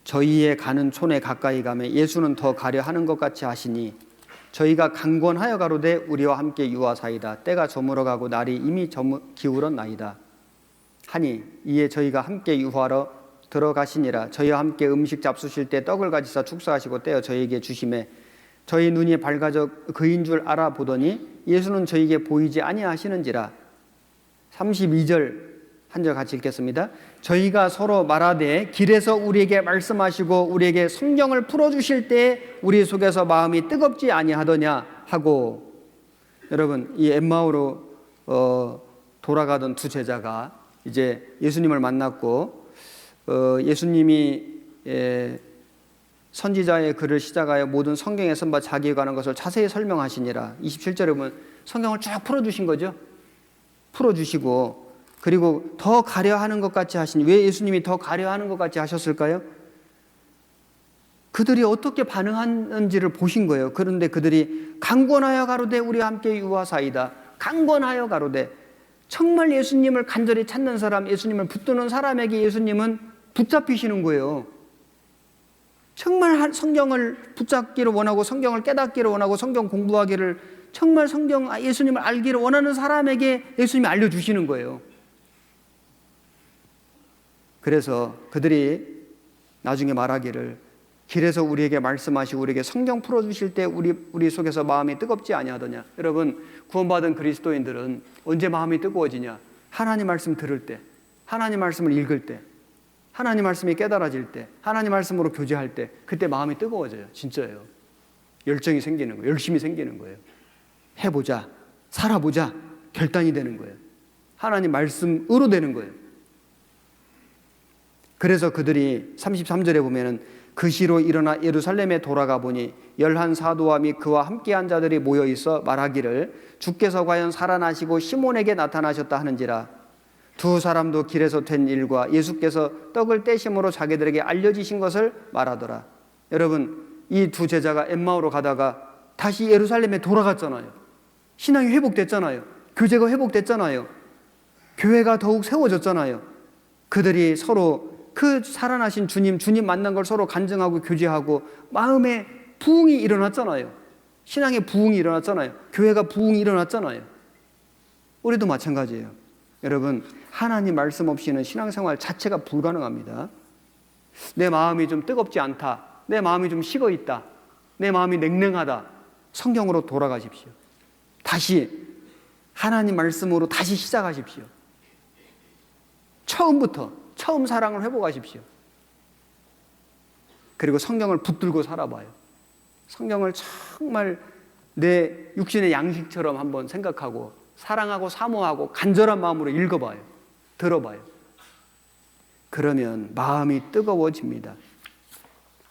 저희의 가는 촌에 가까이 가매 예수는 더 가려 하는 것 같이 하시니 저희가 강권하여 가로되 우리와 함께 유하사이다. 때가 저물어가고 날이 이미 기울었나이다 하니 이에 저희가 함께 유하러 들어가시니라. 저희와 함께 음식 잡수실 때 떡을 가지사 축사하시고 떼어 저희에게 주심에 저희 눈이 밝아져 그인 줄 알아보더니 예수는 저희에게 보이지 아니하시는지라. 32절 한 절 같이 읽겠습니다. 저희가 서로 말하되 길에서 우리에게 말씀하시고 우리에게 성경을 풀어주실 때 우리 속에서 마음이 뜨겁지 아니하더냐 하고. 여러분, 이 엠마오로 돌아가던 두 제자가 이제 예수님을 만났고 예수님이 선지자의 글을 시작하여 모든 성경에 선바 자기에 관한 것을 자세히 설명하시니라. 27절에 보면 성경을 쭉 풀어주신 거죠. 풀어주시고 그리고 더 가려하는 것 같이 하시니, 왜 예수님이 더 가려하는 것 같이 하셨을까요? 그들이 어떻게 반응하는지를 보신 거예요. 그런데 그들이 강권하여 가로되 우리와 함께 유하사이다. 강권하여 가로되, 정말 예수님을 간절히 찾는 사람, 예수님을 붙드는 사람에게 예수님은 붙잡히시는 거예요. 정말 성경을 붙잡기를 원하고 성경을 깨닫기를 원하고 성경 공부하기를, 정말 예수님을 알기를 원하는 사람에게 예수님이 알려주시는 거예요. 그래서 그들이 나중에 말하기를, 길에서 우리에게 말씀하시고 우리에게 성경 풀어주실 때 우리 속에서 마음이 뜨겁지 아니하더냐. 여러분, 구원받은 그리스도인들은 언제 마음이 뜨거워지냐? 하나님 말씀 들을 때, 하나님 말씀을 읽을 때, 하나님 말씀이 깨달아질 때, 하나님 말씀으로 교제할 때, 그때 마음이 뜨거워져요. 진짜예요. 열정이 생기는 거예요. 열심이 생기는 거예요. 해보자, 살아보자, 결단이 되는 거예요. 하나님 말씀으로 되는 거예요. 그래서 그들이 33절에 보면은 그 시로 일어나 예루살렘에 돌아가 보니 11 사도와 및 그와 함께한 자들이 모여 있어 말하기를, 주께서 과연 살아나시고 시몬에게 나타나셨다 하는지라. 두 사람도 길에서 된 일과 예수께서 떡을 떼심으로 자기들에게 알려지신 것을 말하더라. 여러분, 이 두 제자가 엠마오로 가다가 다시 예루살렘에 돌아갔잖아요. 신앙이 회복됐잖아요. 교제가 회복됐잖아요. 교회가 더욱 세워졌잖아요. 그들이 서로 그 살아나신 주님 만난 걸 서로 간증하고 교제하고 마음에 부흥이 일어났잖아요. 신앙의 부흥이 일어났잖아요. 교회가 부흥이 일어났잖아요. 우리도 마찬가지예요. 여러분, 하나님 말씀 없이는 신앙생활 자체가 불가능합니다. 내 마음이 좀 뜨겁지 않다, 내 마음이 좀 식어 있다, 내 마음이 냉랭하다, 성경으로 돌아가십시오. 다시 하나님 말씀으로 다시 시작하십시오. 처음 사랑을 회복하십시오. 그리고 성경을 붙들고 살아봐요. 성경을 정말 내 육신의 양식처럼 한번 생각하고 사랑하고 사모하고 간절한 마음으로 읽어봐요. 들어봐요. 그러면 마음이 뜨거워집니다.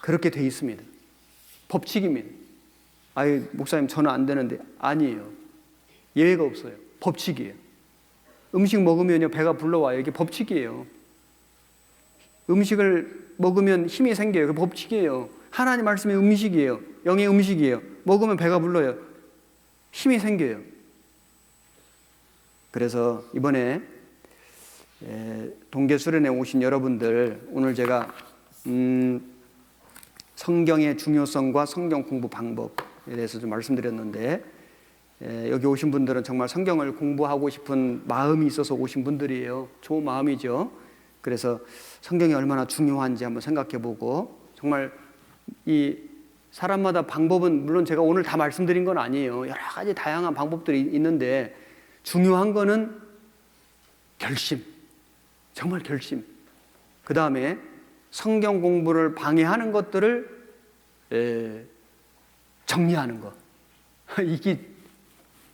그렇게 돼 있습니다. 법칙입니다. 아유, 목사님 저는 안 되는데. 아니에요. 예외가 없어요. 법칙이에요. 음식 먹으면요 배가 불러와요. 이게 법칙이에요. 음식을 먹으면 힘이 생겨요. 그 법칙이에요. 하나님 말씀의 음식이에요. 영의 음식이에요. 먹으면 배가 불러요. 힘이 생겨요. 그래서 이번에 동계 수련회 오신 여러분들, 오늘 제가 성경의 중요성과 성경 공부 방법에 대해서 좀 말씀드렸는데, 여기 오신 분들은 정말 성경을 공부하고 싶은 마음이 있어서 오신 분들이에요. 좋은 마음이죠. 그래서 성경이 얼마나 중요한지 한번 생각해보고, 정말 이 사람마다 방법은 물론 제가 오늘 다 말씀드린 건 아니에요. 여러 가지 다양한 방법들이 있는데 중요한 거는 결심, 정말 결심. 그 다음에 성경 공부를 방해하는 것들을 정리하는 거. 이게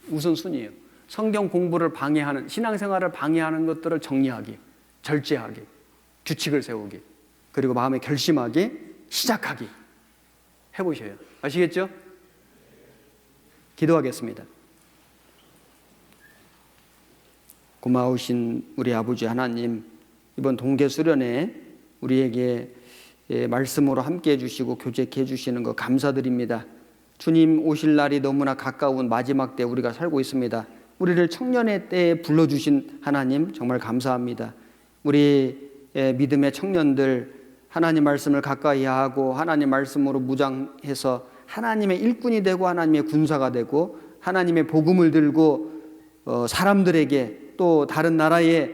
우선순위예요. 성경 공부를 방해하는, 신앙생활을 방해하는 것들을 정리하기, 절제하기, 규칙을 세우기, 그리고 마음에 결심하기, 시작하기 해보셔요. 아시겠죠? 기도하겠습니다. 고마우신 우리 아버지 하나님, 이번 동계 수련회 우리에게 말씀으로 함께 해주시고 교제케 해주시는 거 감사드립니다. 주님 오실 날이 너무나 가까운 마지막 때 우리가 살고 있습니다. 우리를 청년의 때에 불러주신 하나님 정말 감사합니다. 우리 믿음의 청년들, 하나님 말씀을 가까이 하고 하나님 말씀으로 무장해서 하나님의 일꾼이 되고 하나님의 군사가 되고 하나님의 복음을 들고 사람들에게 또 다른 나라에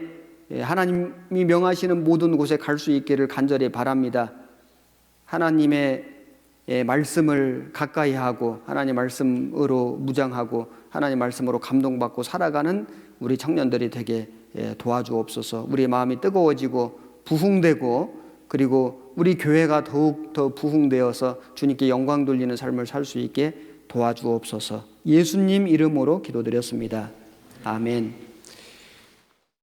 하나님이 명하시는 모든 곳에 갈 수 있기를 간절히 바랍니다. 하나님의 말씀을 가까이 하고 하나님 말씀으로 무장하고 하나님 말씀으로 감동받고 살아가는 우리 청년들이 되게 도와주옵소서. 우리 마음이 뜨거워지고 부흥되고, 그리고 우리 교회가 더욱 더 부흥되어서 주님께 영광 돌리는 삶을 살 수 있게 도와주옵소서. 예수님 이름으로 기도드렸습니다. 아멘.